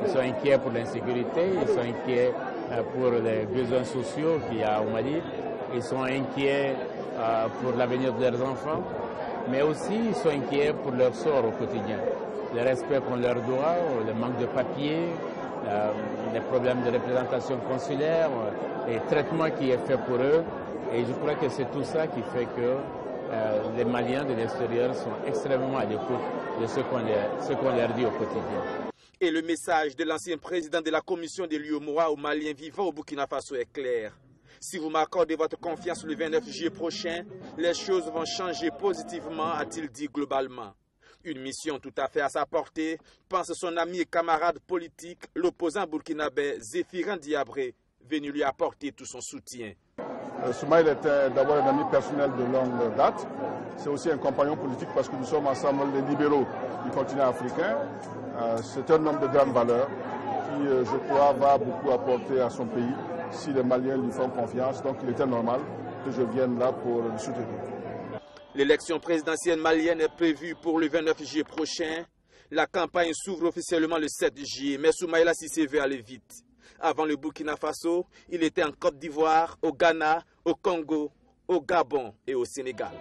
Ils sont inquiets pour l'insécurité, ils sont inquiets pour les besoins sociaux qu'il y a au Mali, ils sont inquiets pour l'avenir de leurs enfants, mais aussi ils sont inquiets pour leur sort au quotidien. Le respect qu'on leur doit, le manque de papier, les problèmes de représentation consulaire, les traitements qui est fait pour eux. Et je crois que c'est tout ça qui fait que les Maliens de l'extérieur sont extrêmement à l'écoute de ce qu'on leur dit au quotidien. Et le message de l'ancien président de la commission de l'UEMOA aux Maliens vivant au Burkina Faso est clair. Si vous m'accordez votre confiance le 29 juillet prochain, les choses vont changer positivement, a-t-il dit globalement. Une mission tout à fait à sa portée, pense son ami et camarade politique, l'opposant burkinabé Zéphirin Diabré, venu lui apporter tout son soutien. Soumaïla était d'abord un ami personnel de longue date. C'est aussi un compagnon politique parce que nous sommes ensemble les libéraux du continent africain. C'est un homme de grande valeur. qui, je crois, va beaucoup apporter à son pays si les Maliens lui font confiance. Donc il était normal que je vienne là pour le soutenir. L'élection présidentielle malienne est prévue pour le 29 juillet prochain. La campagne s'ouvre officiellement le 7 juillet, mais Soumaïla Cissé veut aller vite. Avant le Burkina Faso, il était en Côte d'Ivoire, au Ghana, au Congo, au Gabon et au Sénégal.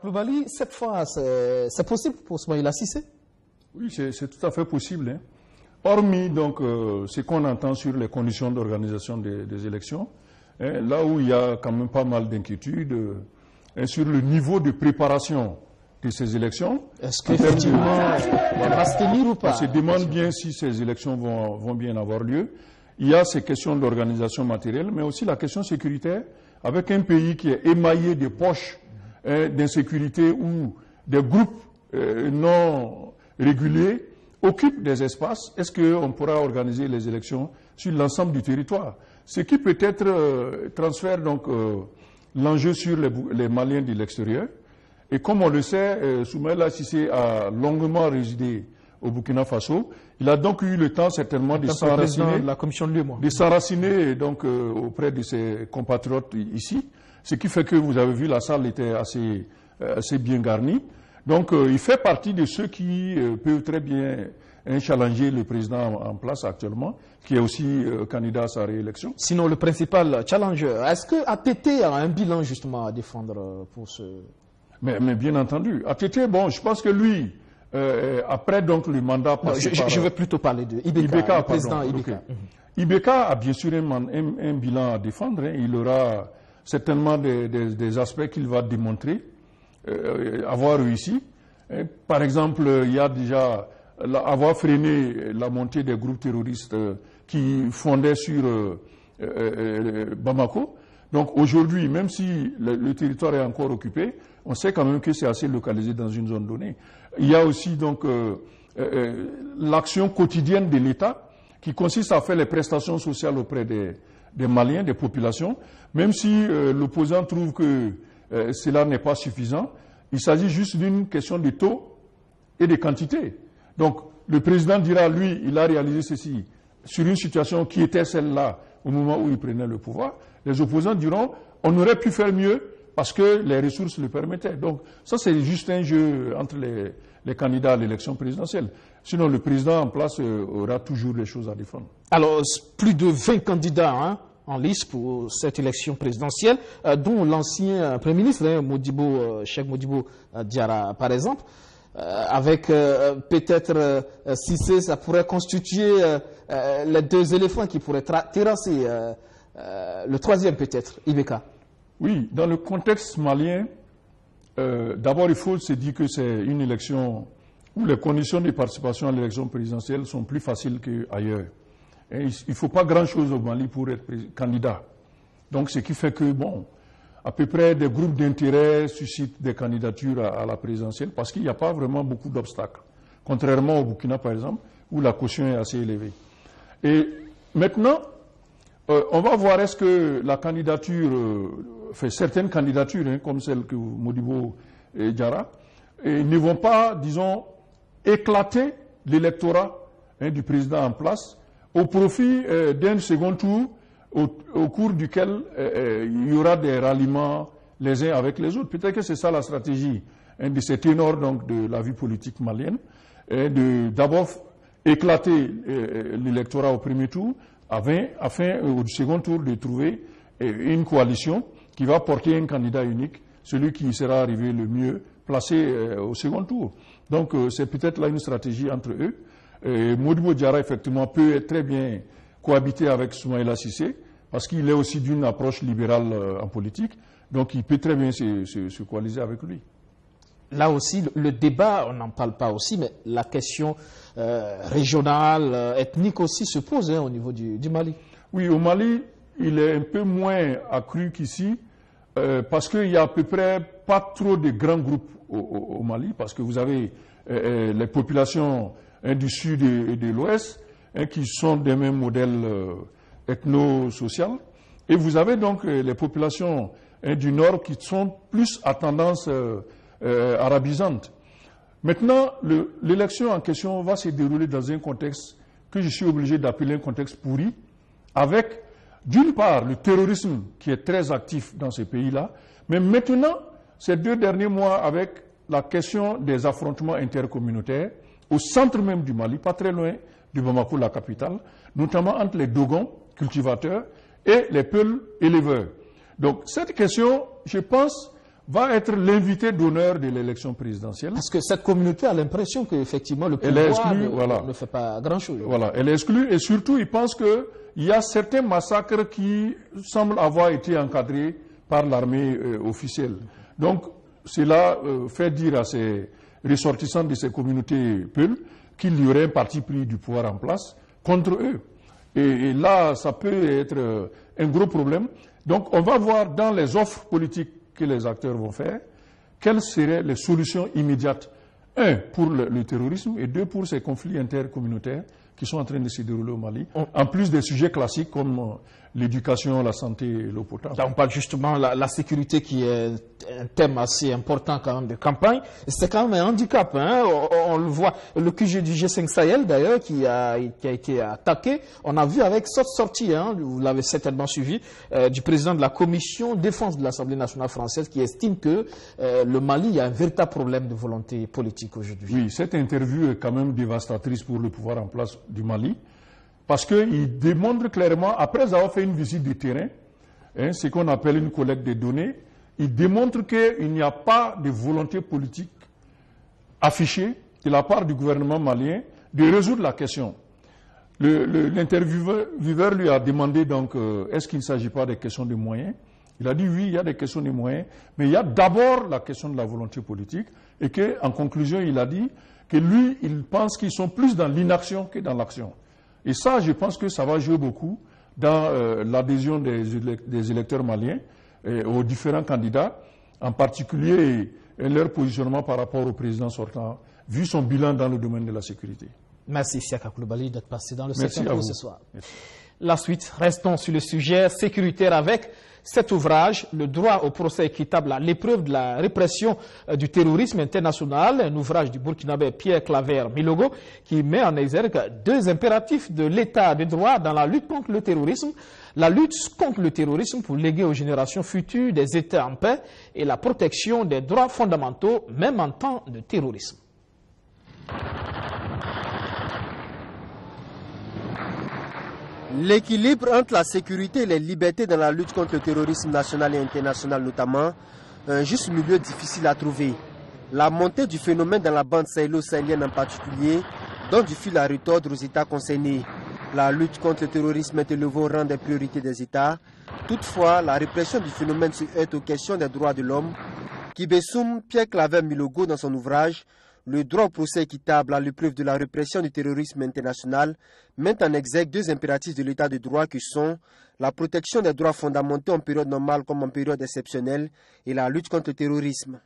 Koulibaly, cette fois, c'est possible pour Soumaïla Cissé? Oui, c'est tout à fait possible. Hein. Hormis donc ce qu'on entend sur les conditions d'organisation des élections, hein, là où il y a quand même pas mal d'inquiétudes sur le niveau de préparation de ces élections. Est-ce qu'effectivement, on va se tenir ou pas? On se demande bien si ces élections vont bien avoir lieu. Il y a ces questions d'organisation matérielle, mais aussi la question sécuritaire, avec un pays qui est émaillé de poches d'insécurité où des groupes non réguliers occupent des espaces. Est-ce qu'on pourra organiser les élections sur l'ensemble du territoire? Ce qui peut-être transfère donc l'enjeu sur les Maliens de l'extérieur. Et comme on le sait, Soumaïla Cissé a longuement résidé au Burkina Faso. Il a donc eu le temps certainement de s'enraciner donc auprès de ses compatriotes ici. Ce qui fait que vous avez vu, la salle était assez bien garnie. Donc il fait partie de ceux qui peuvent très bien challenger le président en place actuellement, qui est aussi candidat à sa réélection. Sinon, le principal challenger, est-ce que ATT a un bilan justement à défendre pour ce... Mais bien entendu. ATT, bon, je pense que lui, après donc le mandat passé je veux plutôt parler de Ibeka, le président Ibeka. Okay. Ibeka a bien sûr un bilan à défendre. Hein. Il aura certainement des aspects qu'il va démontrer avoir réussi. Par exemple, il y a déjà avoir freiné la montée des groupes terroristes qui fondaient sur Bamako. Donc aujourd'hui, même si le territoire est encore occupé, on sait quand même que c'est assez localisé dans une zone donnée. Il y a aussi donc l'action quotidienne de l'État qui consiste à faire les prestations sociales auprès des Maliens, des populations, même si l'opposant trouve que cela n'est pas suffisant. Il s'agit juste d'une question de taux et de quantité. Donc le président dira, lui, il a réalisé ceci sur une situation qui était celle-là au moment où il prenait le pouvoir. Les opposants diront, on aurait pu faire mieux parce que les ressources le permettaient. Donc ça, c'est juste un jeu entre les candidats à l'élection présidentielle. Sinon, le président en place aura toujours des choses à défendre. Alors, plus de 20 candidats en lice pour cette élection présidentielle, dont l'ancien Premier ministre, Cheikh Modibo Diarra, par exemple. Avec peut-être Cissé, ça pourrait constituer les deux éléphants qui pourraient terrasser le troisième peut-être, Ibeka. Oui, dans le contexte malien, d'abord il faut se dire que c'est une élection où les conditions de participation à l'élection présidentielle sont plus faciles qu'ailleurs. Et il ne faut pas grand-chose au Mali pour être candidat. Donc ce qui fait que, bon, à peu près des groupes d'intérêt suscitent des candidatures à la présidentielle parce qu'il n'y a pas vraiment beaucoup d'obstacles. Contrairement au Burkina, par exemple, où la caution est assez élevée. Et maintenant, on va voir est-ce que la candidature, certaines candidatures, comme celle que Modibo et Diarra, ne vont pas, disons, éclater l'électorat du président en place au profit d'un second tour au cours duquel il y aura des ralliements les uns avec les autres. Peut-être que c'est ça la stratégie de ces ténors donc, de la vie politique malienne, d'abord éclater l'électorat au premier tour, afin au second tour de trouver une coalition qui va porter un candidat unique, celui qui sera arrivé le mieux placé au second tour. Donc c'est peut-être là une stratégie entre eux. Modibo Diarra, effectivement, peut très bien cohabiter avec Soumaïla Cissé, parce qu'il est aussi d'une approche libérale en politique, donc il peut très bien se coaliser avec lui. Là aussi, le débat, on n'en parle pas aussi, mais la question régionale, ethnique aussi se pose au niveau du Mali. Oui, au Mali, il est un peu moins accru qu'ici, parce qu'il y a à peu près pas trop de grands groupes au Mali, parce que vous avez les populations du sud et de l'ouest, qui sont des mêmes modèles ethno-social, et vous avez donc les populations du Nord qui sont plus à tendance arabisante. Maintenant, l'élection en question va se dérouler dans un contexte que je suis obligé d'appeler un contexte pourri, avec, d'une part, le terrorisme qui est très actif dans ces pays-là, mais maintenant, ces 2 derniers mois, avec la question des affrontements intercommunautaires, au centre même du Mali, pas très loin du Bamako, la capitale, notamment entre les Dogons, cultivateurs, et les Peuls, éleveurs. Donc, cette question, je pense, va être l'invité d'honneur de l'élection présidentielle. Parce que cette communauté a l'impression qu'effectivement le pouvoir ne fait pas grand-chose. Voilà, elle est exclue et surtout, ils pensent qu'il y a certains massacres qui semblent avoir été encadrés par l'armée officielle. Donc, cela fait dire à ces ressortissants de ces communautés Peuls qu'il y aurait un parti pris du pouvoir en place contre eux. Et là, ça peut être un gros problème. Donc, on va voir dans les offres politiques que les acteurs vont faire, quelles seraient les solutions immédiates, 1, pour le terrorisme et 2, pour ces conflits intercommunautaires qui sont en train de se dérouler au Mali, en plus des sujets classiques comme l'éducation, la santé et l'eau potable. Là, on parle justement de la sécurité qui est un thème assez important quand même de campagne. C'est quand même un handicap, hein. On le voit. Le QG du G5 Sahel d'ailleurs qui a été attaqué. On a vu avec cette sortie, hein, vous l'avez certainement suivi, du président de la commission défense de l'Assemblée nationale française qui estime que le Mali a un véritable problème de volonté politique aujourd'hui. Oui, cette interview est quand même dévastatrice pour le pouvoir en place du Mali. Parce qu'il démontre clairement, après avoir fait une visite de terrain, hein, ce qu'on appelle une collecte des données, il démontre qu'il n'y a pas de volonté politique affichée de la part du gouvernement malien de résoudre la question. L'intervieweur lui a demandé donc, est-ce qu'il ne s'agit pas des questions de moyens? Il a dit oui, il y a des questions de moyens, mais il y a d'abord la question de la volonté politique et qu'en conclusion, il a dit que lui, il pense qu'ils sont plus dans l'inaction que dans l'action. Et ça, je pense que ça va jouer beaucoup dans l'adhésion des électeurs maliens aux différents candidats, en particulier leur positionnement par rapport au président sortant, vu son bilan dans le domaine de la sécurité. Merci, Siaka Koulibaly, d'être passé dans le secteur ce soir. Merci. La suite, restons sur le sujet sécuritaire avec cet ouvrage, Le droit au procès équitable à l'épreuve de la répression du terrorisme international, un ouvrage du Burkinabé Pierre Claver Milogo qui met en exergue 2 impératifs de l'état de droit dans la lutte contre le terrorisme. La lutte contre le terrorisme pour léguer aux générations futures des États en paix et la protection des droits fondamentaux, même en temps de terrorisme. L'équilibre entre la sécurité et les libertés dans la lutte contre le terrorisme national et international notamment, un juste milieu difficile à trouver. La montée du phénomène dans la bande sahélo-sahélienne en particulier donne du fil à retordre aux États concernés. La lutte contre le terrorisme est élevée au rang des priorités des États. Toutefois, la répression du phénomène se heurte aux questions des droits de l'homme. Kibessoum Pierre Claver Milogo, dans son ouvrage Le droit au procès équitable à l'épreuve de la répression du terrorisme international, met en exergue 2 impératifs de l'état de droit qui sont la protection des droits fondamentaux en période normale comme en période exceptionnelle et la lutte contre le terrorisme.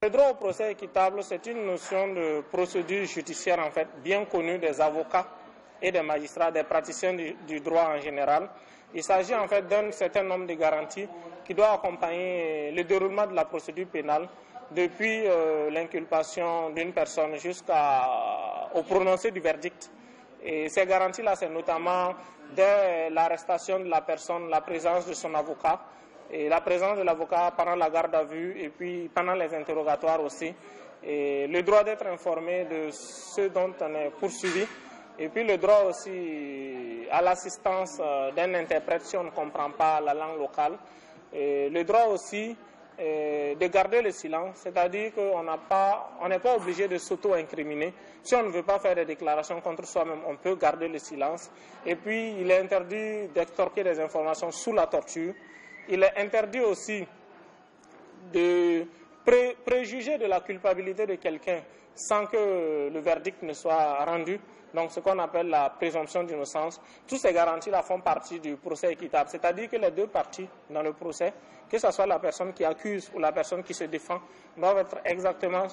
Le droit au procès équitable, c'est une notion de procédure judiciaire en fait bien connue des avocats et des magistrats, des praticiens du droit en général. Il s'agit en fait d'un certain nombre de garanties qui doivent accompagner le déroulement de la procédure pénale depuis l'inculpation d'une personne jusqu'au prononcé du verdict. Et ces garanties-là, c'est notamment dès l'arrestation de la personne, la présence de son avocat, et la présence de l'avocat pendant la garde à vue et puis pendant les interrogatoires aussi. Et le droit d'être informé de ce dont on est poursuivi. Et puis le droit aussi à l'assistance d'un interprète si on ne comprend pas la langue locale. Et le droit aussi de garder le silence, c'est-à-dire qu'on n'est pas obligé de s'auto-incriminer. Si on ne veut pas faire des déclarations contre soi-même, on peut garder le silence. Et puis, il est interdit d'extorquer des informations sous la torture. Il est interdit aussi de préjuger de la culpabilité de quelqu'un sans que le verdict ne soit rendu. Donc, ce qu'on appelle la présomption d'innocence. Toutes ces garanties-là font partie du procès équitable. C'est-à-dire que les 2 parties dans le procès, que ce soit la personne qui accuse ou la personne qui se défend, doivent être exactement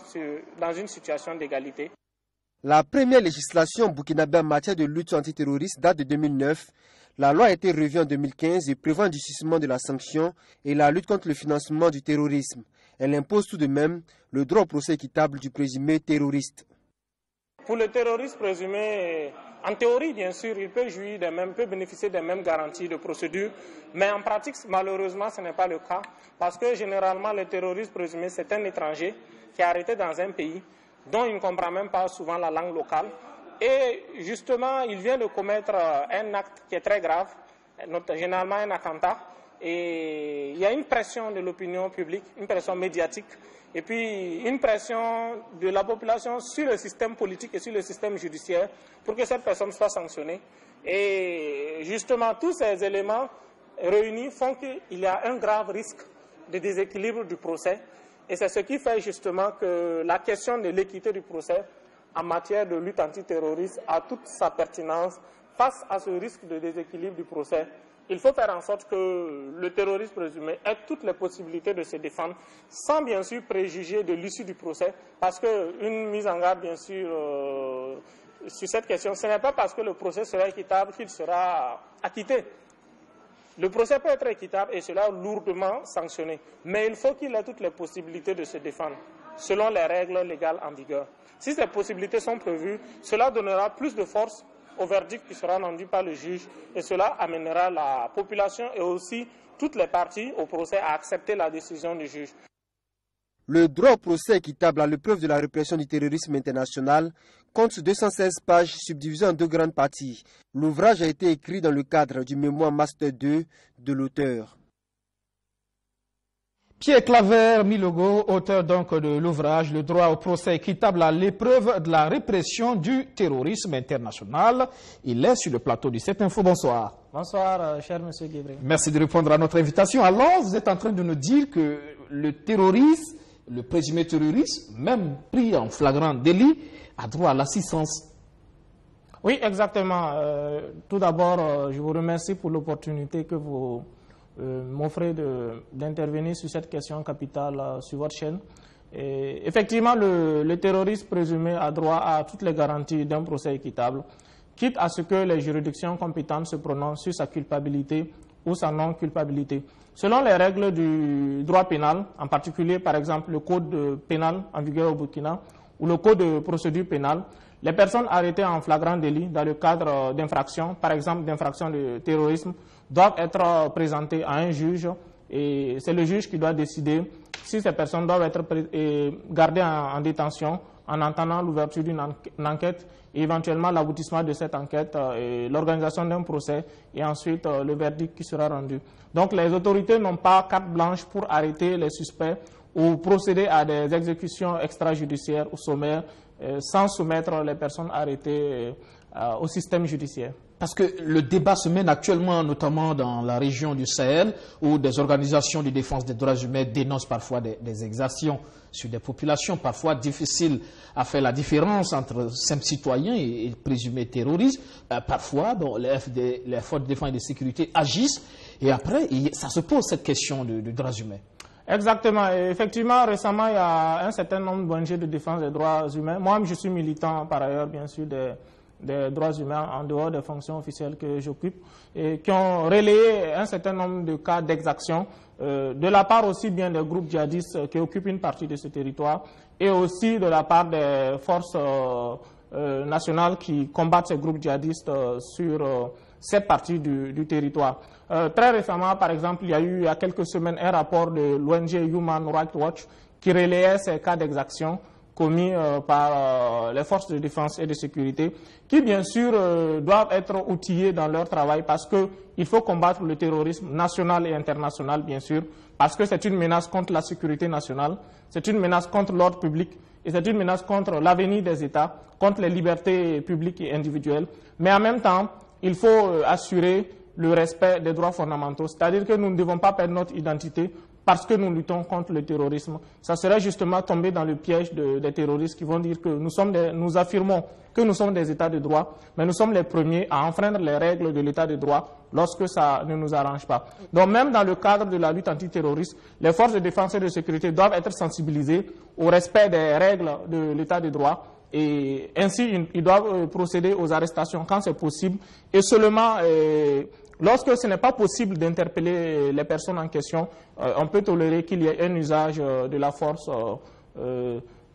dans une situation d'égalité. La première législation burkinabé en matière de lutte antiterroriste date de 2009. La loi a été revue en 2015 et prévoit un durcissement de la sanction et la lutte contre le financement du terrorisme. Elle impose tout de même le droit au procès équitable du présumé terroriste. Pour le terroriste présumé, en théorie, bien sûr, il peut bénéficier des mêmes garanties de procédure, mais en pratique, malheureusement, ce n'est pas le cas, parce que généralement, le terroriste présumé, c'est un étranger qui est arrêté dans un pays dont il ne comprend même pas souvent la langue locale. Et justement, il vient de commettre un acte qui est très grave, généralement un attentat. Et il y a une pression de l'opinion publique, une pression médiatique, et puis une pression de la population sur le système politique et sur le système judiciaire pour que cette personne soit sanctionnée. Et justement, tous ces éléments réunis font qu'il y a un grave risque de déséquilibre du procès. Et c'est ce qui fait justement que la question de l'équité du procès en matière de lutte antiterroriste a toute sa pertinence face à ce risque de déséquilibre du procès. Il faut faire en sorte que le terroriste présumé ait toutes les possibilités de se défendre, sans bien sûr préjuger de l'issue du procès, parce qu'une mise en garde, bien sûr, sur cette question, ce n'est pas parce que le procès sera équitable qu'il sera acquitté. Le procès peut être équitable et cela lourdement sanctionné, mais il faut qu'il ait toutes les possibilités de se défendre, selon les règles légales en vigueur. Si ces possibilités sont prévues, cela donnera plus de force au verdict qui sera rendu par le juge et cela amènera la population et aussi toutes les parties au procès à accepter la décision du juge. Le droit au procès équitable à l'épreuve de la répression du terrorisme international compte 216 pages subdivisées en deux grandes parties. L'ouvrage a été écrit dans le cadre du mémoire Master 2 de l'auteur. Pierre Claver Milogo, auteur donc de l'ouvrage « Le droit au procès équitable à l'épreuve de la répression du terrorisme international ». Il est sur le plateau du 7 Info. Bonsoir. Bonsoir, cher monsieur Guébré. Merci de répondre à notre invitation. Alors, vous êtes en train de nous dire que le terroriste, le présumé terroriste, même pris en flagrant délit, a droit à l'assistance. Oui, exactement. Tout d'abord, je vous remercie pour l'opportunité que vous m'offrez d'intervenir sur cette question capitale sur votre chaîne. Et effectivement, le terroriste présumé a droit à toutes les garanties d'un procès équitable, quitte à ce que les juridictions compétentes se prononcent sur sa culpabilité ou sa non-culpabilité. Selon les règles du droit pénal, en particulier par exemple le code pénal en vigueur au Burkina ou le code de procédure pénale, les personnes arrêtées en flagrant délit dans le cadre d'infractions, par exemple d'infractions de terrorisme, doivent être présentées à un juge et c'est le juge qui doit décider si ces personnes doivent être gardées en détention en attendant l'ouverture d'une enquête et éventuellement l'aboutissement de cette enquête, l'organisation d'un procès et ensuite le verdict qui sera rendu. Donc les autorités n'ont pas carte blanche pour arrêter les suspects ou procéder à des exécutions extrajudiciaires ou sommaires sans soumettre les personnes arrêtées au système judiciaire. Parce que le débat se mène actuellement, notamment dans la région du Sahel, où des organisations de défense des droits humains dénoncent parfois des exactions sur des populations parfois difficiles à faire la différence entre simples citoyens et présumés terroristes. Parfois, bon, les forces de défense et de sécurité agissent et après, ça se pose cette question de droits humains. Exactement. Et effectivement, récemment, il y a un certain nombre d'ONG de défense des droits humains. Moi-même, je suis militant, par ailleurs, bien sûr, des droits humains en dehors des fonctions officielles que j'occupe et qui ont relayé un certain nombre de cas d'exaction de la part aussi bien des groupes djihadistes qui occupent une partie de ce territoire et aussi de la part des forces nationales qui combattent ces groupes djihadistes sur cette partie du territoire. Très récemment, par exemple, il y a eu il y a quelques semaines un rapport de l'ONG Human Rights Watch qui relayait ces cas d'exaction commis par les forces de défense et de sécurité, qui bien sûr doivent être outillés dans leur travail parce qu'il faut combattre le terrorisme national et international, bien sûr, parce que c'est une menace contre la sécurité nationale, c'est une menace contre l'ordre public et c'est une menace contre l'avenir des États, contre les libertés publiques et individuelles. Mais en même temps, il faut assurer le respect des droits fondamentaux, c'est-à-dire que nous ne devons pas perdre notre identité parce que nous luttons contre le terrorisme. Ça serait justement tomber dans le piège des terroristes qui vont dire que nous affirmons que nous sommes des États de droit, mais nous sommes les premiers à enfreindre les règles de l'État de droit lorsque ça ne nous arrange pas. Donc même dans le cadre de la lutte antiterroriste, les forces de défense et de sécurité doivent être sensibilisées au respect des règles de l'État de droit et ainsi ils doivent procéder aux arrestations quand c'est possible et seulement lorsque ce n'est pas possible d'interpeller les personnes en question, on peut tolérer qu'il y ait un usage de la force,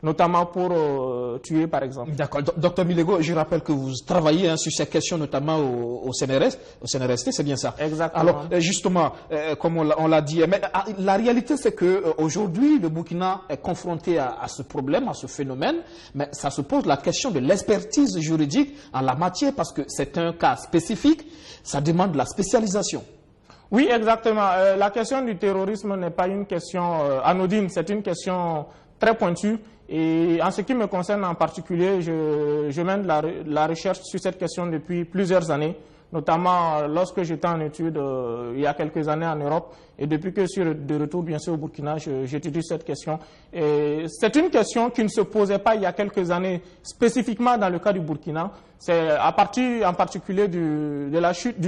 notamment pour tuer, par exemple. D'accord. Docteur Milego, je rappelle que vous travaillez sur ces questions, notamment au CNRST, c'est bien ça? Exactement. Alors, justement, comme on l'a dit, mais la réalité, c'est qu'aujourd'hui, le Burkina est confronté à ce problème, à ce phénomène, mais ça se pose la question de l'expertise juridique en la matière, parce que c'est un cas spécifique, ça demande de la spécialisation. Oui, exactement. La question du terrorisme n'est pas une question anodine, c'est une question très pointue. Et en ce qui me concerne en particulier, je mène la recherche sur cette question depuis plusieurs années, notamment lorsque j'étais en études il y a quelques années en Europe, et depuis que je suis de retour bien sûr au Burkina, j'étudie cette question. C'est une question qui ne se posait pas il y a quelques années, spécifiquement dans le cas du Burkina. C'est à partir en particulier du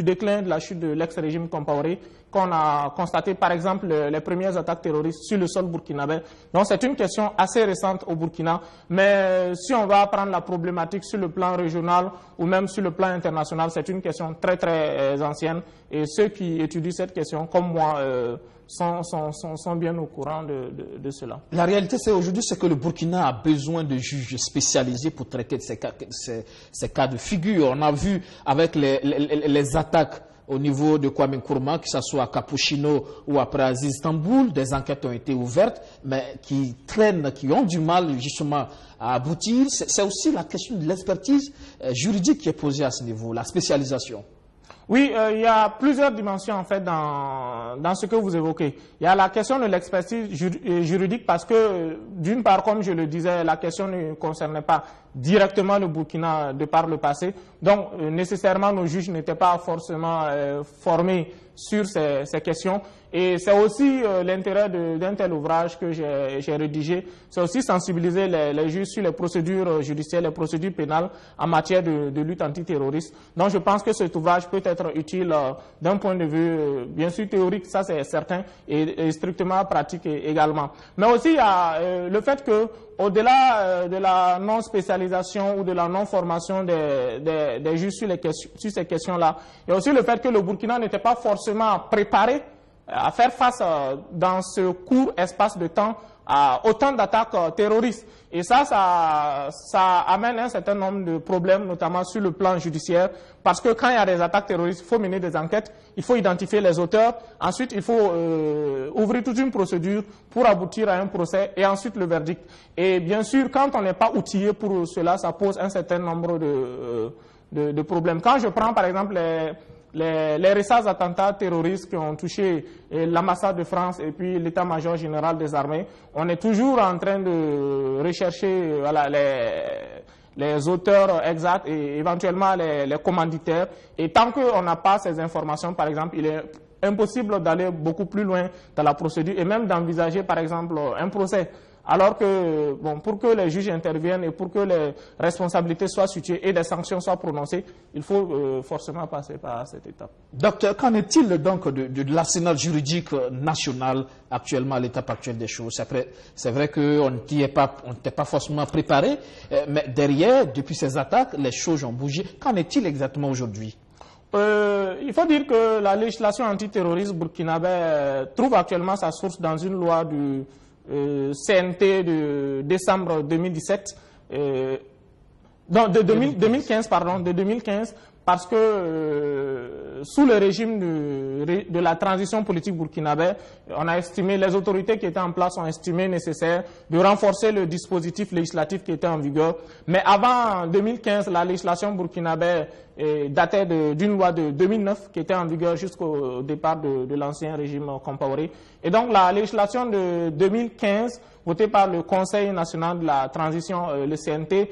déclin de la chute de l'ex-régime Compaoré qu'on a constaté par exemple les premières attaques terroristes sur le sol burkinabé. Donc c'est une question assez récente au Burkina, mais si on va prendre la problématique sur le plan régional ou même sur le plan international, c'est une question très très ancienne, et ceux qui étudient cette question comme moi sont bien au courant de cela. La réalité, aujourd'hui, c'est que le Burkina a besoin de juges spécialisés pour traiter de ces cas de figure. On a vu avec les attaques au niveau de Kwame Nkrumah, que ce soit à Capuchino ou après Aziz Istanbul, des enquêtes ont été ouvertes, mais qui traînent, qui ont du mal justement à aboutir. C'est aussi la question de l'expertise juridique qui est posée à ce niveau, la spécialisation. Oui, il y a plusieurs dimensions en fait dans ce que vous évoquez. Il y a la question de l'expertise juridique parce que, d'une part, comme je le disais, la question ne concernait pas directement le Burkina de par le passé. Donc, nécessairement, nos juges n'étaient pas forcément formés sur ces questions. Et c'est aussi l'intérêt d'un tel ouvrage que j'ai rédigé. C'est aussi sensibiliser les juges sur les procédures judiciaires, les procédures pénales en matière de lutte antiterroriste. Donc je pense que cet ouvrage peut être utile d'un point de vue bien sûr théorique, ça c'est certain, et strictement pratique également. Mais aussi il y a le fait que au-delà de la non-spécialisation ou de la non-formation des juges sur ces questions-là, il y a aussi le fait que le Burkina n'était pas forcément préparé à faire face dans ce court espace de temps à autant d'attaques terroristes. Et ça amène un certain nombre de problèmes, notamment sur le plan judiciaire, parce que quand il y a des attaques terroristes, il faut mener des enquêtes, il faut identifier les auteurs, ensuite il faut ouvrir toute une procédure pour aboutir à un procès et ensuite le verdict. Et bien sûr, quand on n'est pas outillé pour cela, ça pose un certain nombre de problèmes. Quand je prends par exemple les récents attentats terroristes qui ont touché l'ambassade de France et puis l'état-major général des armées, on est toujours en train de rechercher les auteurs exacts et éventuellement les commanditaires. Et tant qu'on n'a pas ces informations, par exemple, il est impossible d'aller beaucoup plus loin dans la procédure et même d'envisager, par exemple, un procès. Alors que, bon, pour que les juges interviennent et pour que les responsabilités soient situées et des sanctions soient prononcées, il faut forcément passer par cette étape. Docteur, qu'en est-il donc de l'arsenal juridique national actuellement, à l'étape actuelle des choses? C'est vrai qu'on n'était pas forcément préparé, mais derrière, depuis ces attaques, les choses ont bougé. Qu'en est-il exactement aujourd'hui? Il faut dire que la législation antiterroriste burkinabé trouve actuellement sa source dans une loi du CNT de décembre 2017, de 2015, parce que sous le régime de la transition politique burkinabé, on a estimé, les autorités qui étaient en place ont estimé nécessaire de renforcer le dispositif législatif qui était en vigueur. Mais avant 2015, la législation burkinabé datait d'une loi de 2009 qui était en vigueur jusqu'au départ de l'ancien régime Compaoré. Et donc la législation de 2015, votée par le Conseil national de la transition, le CNT,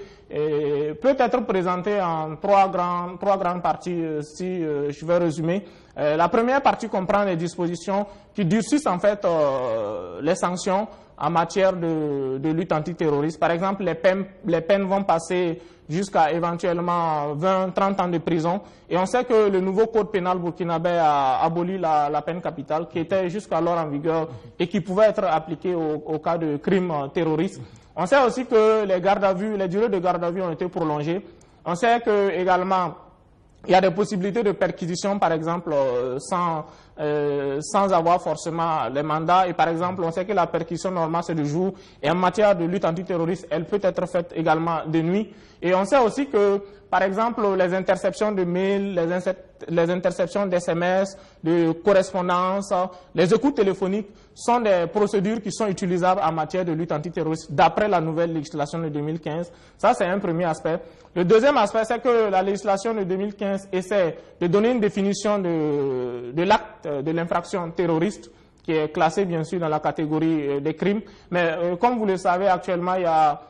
peut être présentée en trois grandes parties, si je vais résumer. La première partie comprend les dispositions qui durcissent en fait les sanctions en matière de lutte antiterroriste. Par exemple, les peines vont passer jusqu'à éventuellement 20-30 ans de prison. Et on sait que le nouveau code pénal burkinabé a aboli la peine capitale qui était jusqu'alors en vigueur et qui pouvait être appliquée au cas de crimes terroristes. On sait aussi que les durées de garde à vue ont été prolongées. On sait que également Il y a des possibilités de perquisition, par exemple, sans avoir forcément les mandats. Et par exemple, on sait que la perquisition normale, c'est de jour. Et en matière de lutte antiterroriste, elle peut être faite également de nuit. Et on sait aussi que, par exemple, les interceptions de mails, les interceptions d'SMS, de correspondance, les écoutes téléphoniques sont des procédures qui sont utilisables en matière de lutte antiterroriste d'après la nouvelle législation de 2015. Ça, c'est un premier aspect. Le deuxième aspect, c'est que la législation de 2015 essaie de donner une définition de l'acte de l'infraction terroriste qui est classé bien sûr dans la catégorie des crimes. Mais comme vous le savez, actuellement, il y a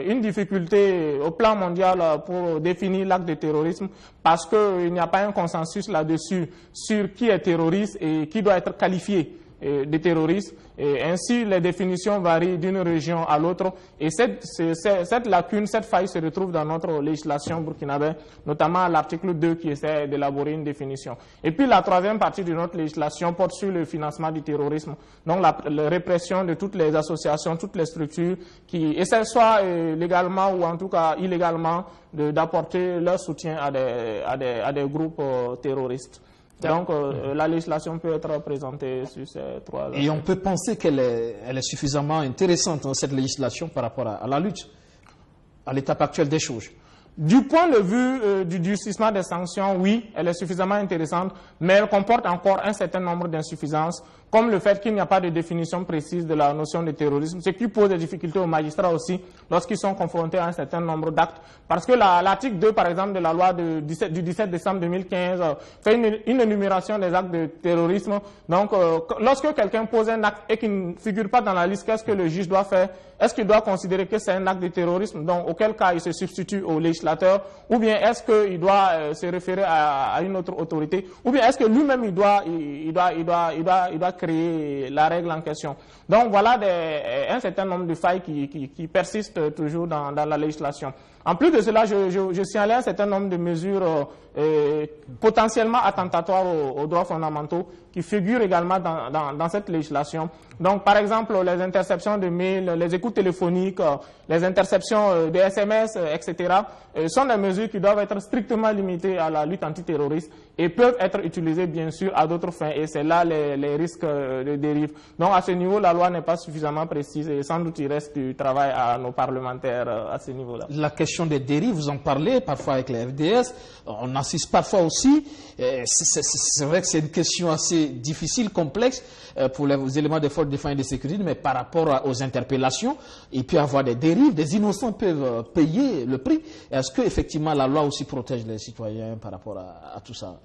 une difficulté au plan mondial pour définir l'acte de terrorisme parce qu'il n'y a pas un consensus là-dessus sur qui est terroriste et qui doit être qualifié de terroriste. Et ainsi, les définitions varient d'une région à l'autre. Et cette lacune, cette faille se retrouve dans notre législation burkinabé, notamment l'article 2 qui essaie d'élaborer une définition. Et puis la troisième partie de notre législation porte sur le financement du terrorisme, donc la répression de toutes les associations, toutes les structures qui essaient soit légalement ou en tout cas illégalement d'apporter leur soutien à des groupes terroristes. Donc, la législation peut être présentée sur ces trois aspects. Et on peut penser qu'elle est suffisamment intéressante, cette législation, par rapport à la lutte, à l'étape actuelle des choses. Du point de vue du durcissement des sanctions, oui, elle est suffisamment intéressante, mais elle comporte encore un certain nombre d'insuffisances, comme le fait qu'il n'y a pas de définition précise de la notion de terrorisme, ce qui pose des difficultés aux magistrats aussi lorsqu'ils sont confrontés à un certain nombre d'actes. Parce que l'article 2, par exemple, de la loi du 17 décembre 2015 fait une énumération des actes de terrorisme. Donc, lorsque quelqu'un pose un acte et qui ne figure pas dans la liste, qu'est-ce que le juge doit faire? Est-ce qu'il doit considérer que c'est un acte de terrorisme? Donc, auquel cas il se substitue au législateur? Ou bien est-ce qu'il doit se référer à une autre autorité? Ou bien est-ce que lui-même il doit créer la règle en question? Donc, voilà un certain nombre de failles qui persistent toujours dans la législation. En plus de cela, je signalais un certain nombre de mesures potentiellement attentatoires aux droits fondamentaux qui figurent également dans cette législation. Donc, par exemple, les interceptions de mails, les écoutes téléphoniques, les interceptions de SMS, etc., sont des mesures qui doivent être strictement limitées à la lutte antiterroriste et peuvent être utilisées, bien sûr, à d'autres fins. Et c'est là les risques de dérive. Donc, à ce niveau, la loi n'est pas suffisamment précise et sans doute il reste du travail à nos parlementaires à ce niveau-là. La question des dérives, vous en parlez parfois avec les FDS. On assiste parfois aussi. C'est vrai que c'est une question assez difficile, complexe pour les éléments des forces de défense et de sécurité, mais par rapport aux interpellations, il peut y avoir des dérives, des innocents peuvent payer le prix. Est-ce qu'effectivement la loi aussi protège les citoyens par rapport à tout ça?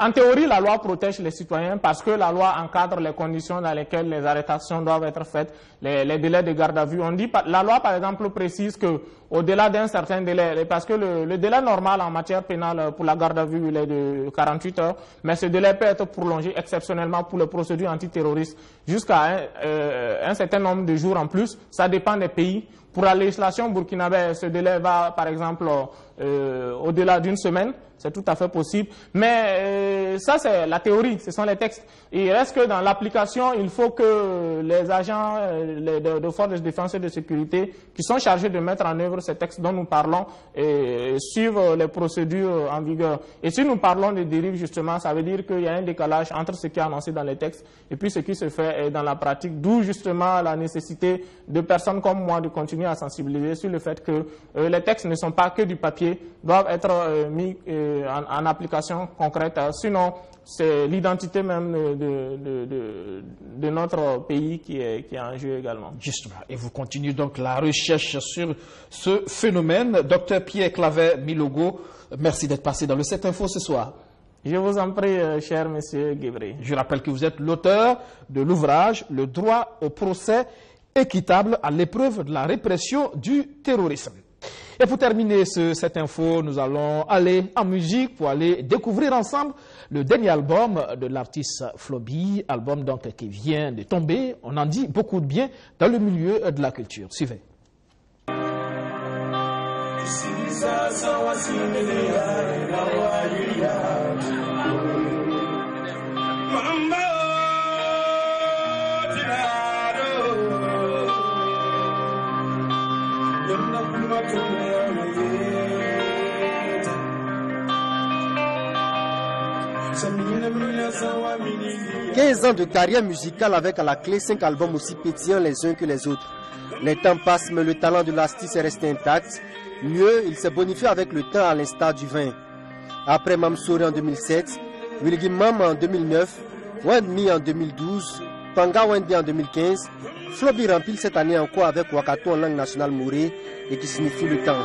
En théorie, la loi protège les citoyens parce que la loi encadre les conditions dans lesquelles les arrestations doivent être faites, les délais de garde à vue. La loi, par exemple, précise que au-delà d'un certain délai, parce que le délai normal en matière pénale pour la garde à vue, il est de 48 heures, mais ce délai peut être prolongé exceptionnellement pour les procédures antiterroristes jusqu'à un certain nombre de jours en plus. Ça dépend des pays. Pour la législation burkinabé, ce délai va, par exemple, au-delà d'une semaine. C'est tout à fait possible. Mais ça, c'est la théorie, ce sont les textes. Il reste que dans l'application, il faut que les agents de forces de défense et de sécurité qui sont chargés de mettre en œuvre ces textes dont nous parlons suivent les procédures en vigueur. Et si nous parlons de dérives, justement, ça veut dire qu'il y a un décalage entre ce qui est annoncé dans les textes et puis ce qui se fait dans la pratique. D'où, justement, la nécessité de personnes comme moi de continuer à sensibiliser sur le fait que les textes ne sont pas que du papier, doivent être mis en application concrète. Sinon, c'est l'identité même de notre pays qui est en jeu également. Justement. Et vous continuez donc la recherche sur ce phénomène. Docteur Pierre Claver Milogo, merci d'être passé dans le 7 Info ce soir. Je vous en prie, cher monsieur Guébré. Je rappelle que vous êtes l'auteur de l'ouvrage « Le droit au procès équitable à l'épreuve de la répression du terrorisme ». Et pour terminer cette info, nous allons aller en musique pour aller découvrir ensemble le dernier album de l'artiste Flobi, album donc qui vient de tomber. On en dit beaucoup de bien dans le milieu de la culture. Suivez. 15 ans de carrière musicale avec à la clé 5 albums aussi pétillants les uns que les autres. Les temps passent mais le talent de l'artiste est resté intact. Mieux, il s'est bonifié avec le temps à l'instar du vin. Après Mamsori en 2007, Wilgi Mam en 2009, Wendmi en 2012, Panga Wendi en 2015, Flobi remplit cette année encore avec Wakato en langue nationale mourée et qui signifie le temps.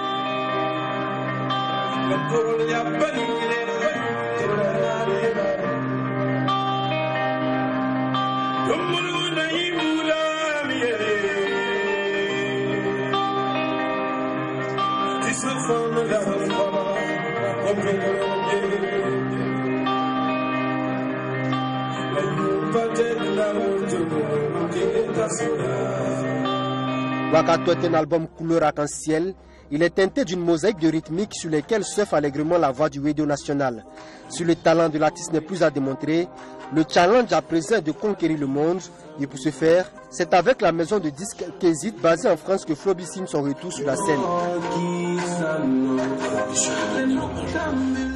Wakato est un album couleur arc-en-ciel. Il est teinté d'une mosaïque de rythmique sur lesquelles surfe allègrement la voix du radio national. Si le talent de l'artiste n'est plus à démontrer, le challenge à présent est de conquérir le monde. Et pour ce faire, c'est avec la maison de disques Kézit basée en France que Flobi signe son retour sur la scène.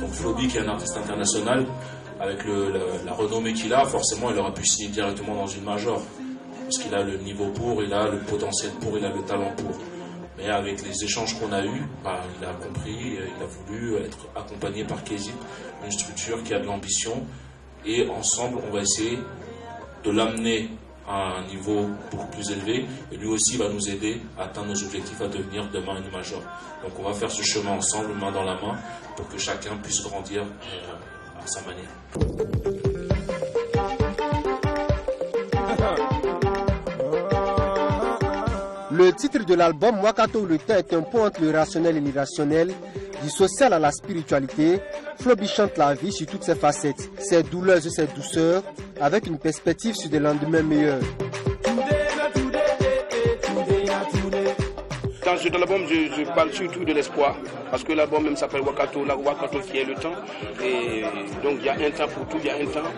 Donc Flobi qui est un artiste international, avec la renommée qu'il a, forcément il aurait pu signer directement dans une major. Parce qu'il a le niveau pour, il a le potentiel pour, il a le talent pour. Mais avec les échanges qu'on a eus, il a compris, il a voulu être accompagné par Kézit, une structure qui a de l'ambition. Et ensemble, on va essayer de l'amener à un niveau beaucoup plus élevé. Et lui aussi va nous aider à atteindre nos objectifs, à devenir demain une major. Donc on va faire ce chemin ensemble, main dans la main, pour que chacun puisse grandir à sa manière. Le titre de l'album Wakato le temps est un pont entre le rationnel et l'irrationnel, du social à la spiritualité. Flobi chante la vie sur toutes ses facettes, ses douleurs et ses douceurs, avec une perspective sur des lendemains meilleurs. Dans cet album, je parle surtout de l'espoir, parce que l'album même s'appelle Wakato, Wakato qui est le temps. Et donc il y a un temps pour tout, il y a un temps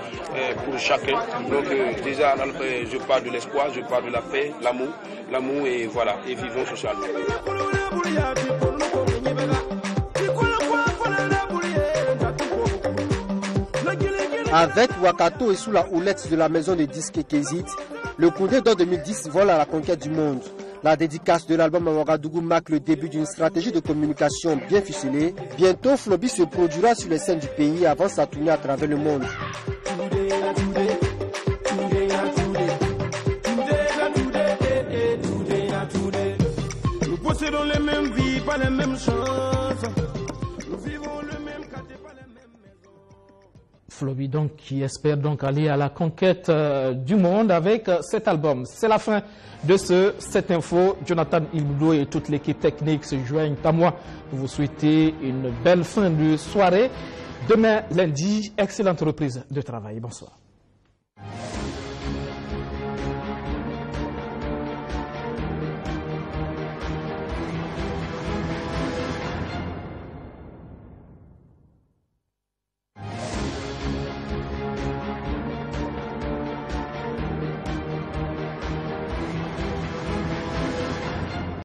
pour chacun. Donc déjà, je parle de l'espoir, je parle de la paix, l'amour et voilà, et vivons socialement. Avec Wakato et sous la houlette de la maison de disques Kézit, le Koundé d'or 2010 vole à la conquête du monde. La dédicace de l'album à Ouagadougou marque le début d'une stratégie de communication bien ficelée. Bientôt, Flobi se produira sur les scènes du pays avant sa tournée à travers le monde. Nous possédons les mêmes vies, pas les mêmes choses. Nous vivons le même quartier, pas les mêmes maisons. Flobi donc qui espère donc aller à la conquête du monde avec cet album. C'est la fin de cette info. Jonathan Ilboudo et toute l'équipe technique se joignent à moi pour vous souhaiter une belle fin de soirée. Demain, lundi, excellente reprise de travail. Bonsoir.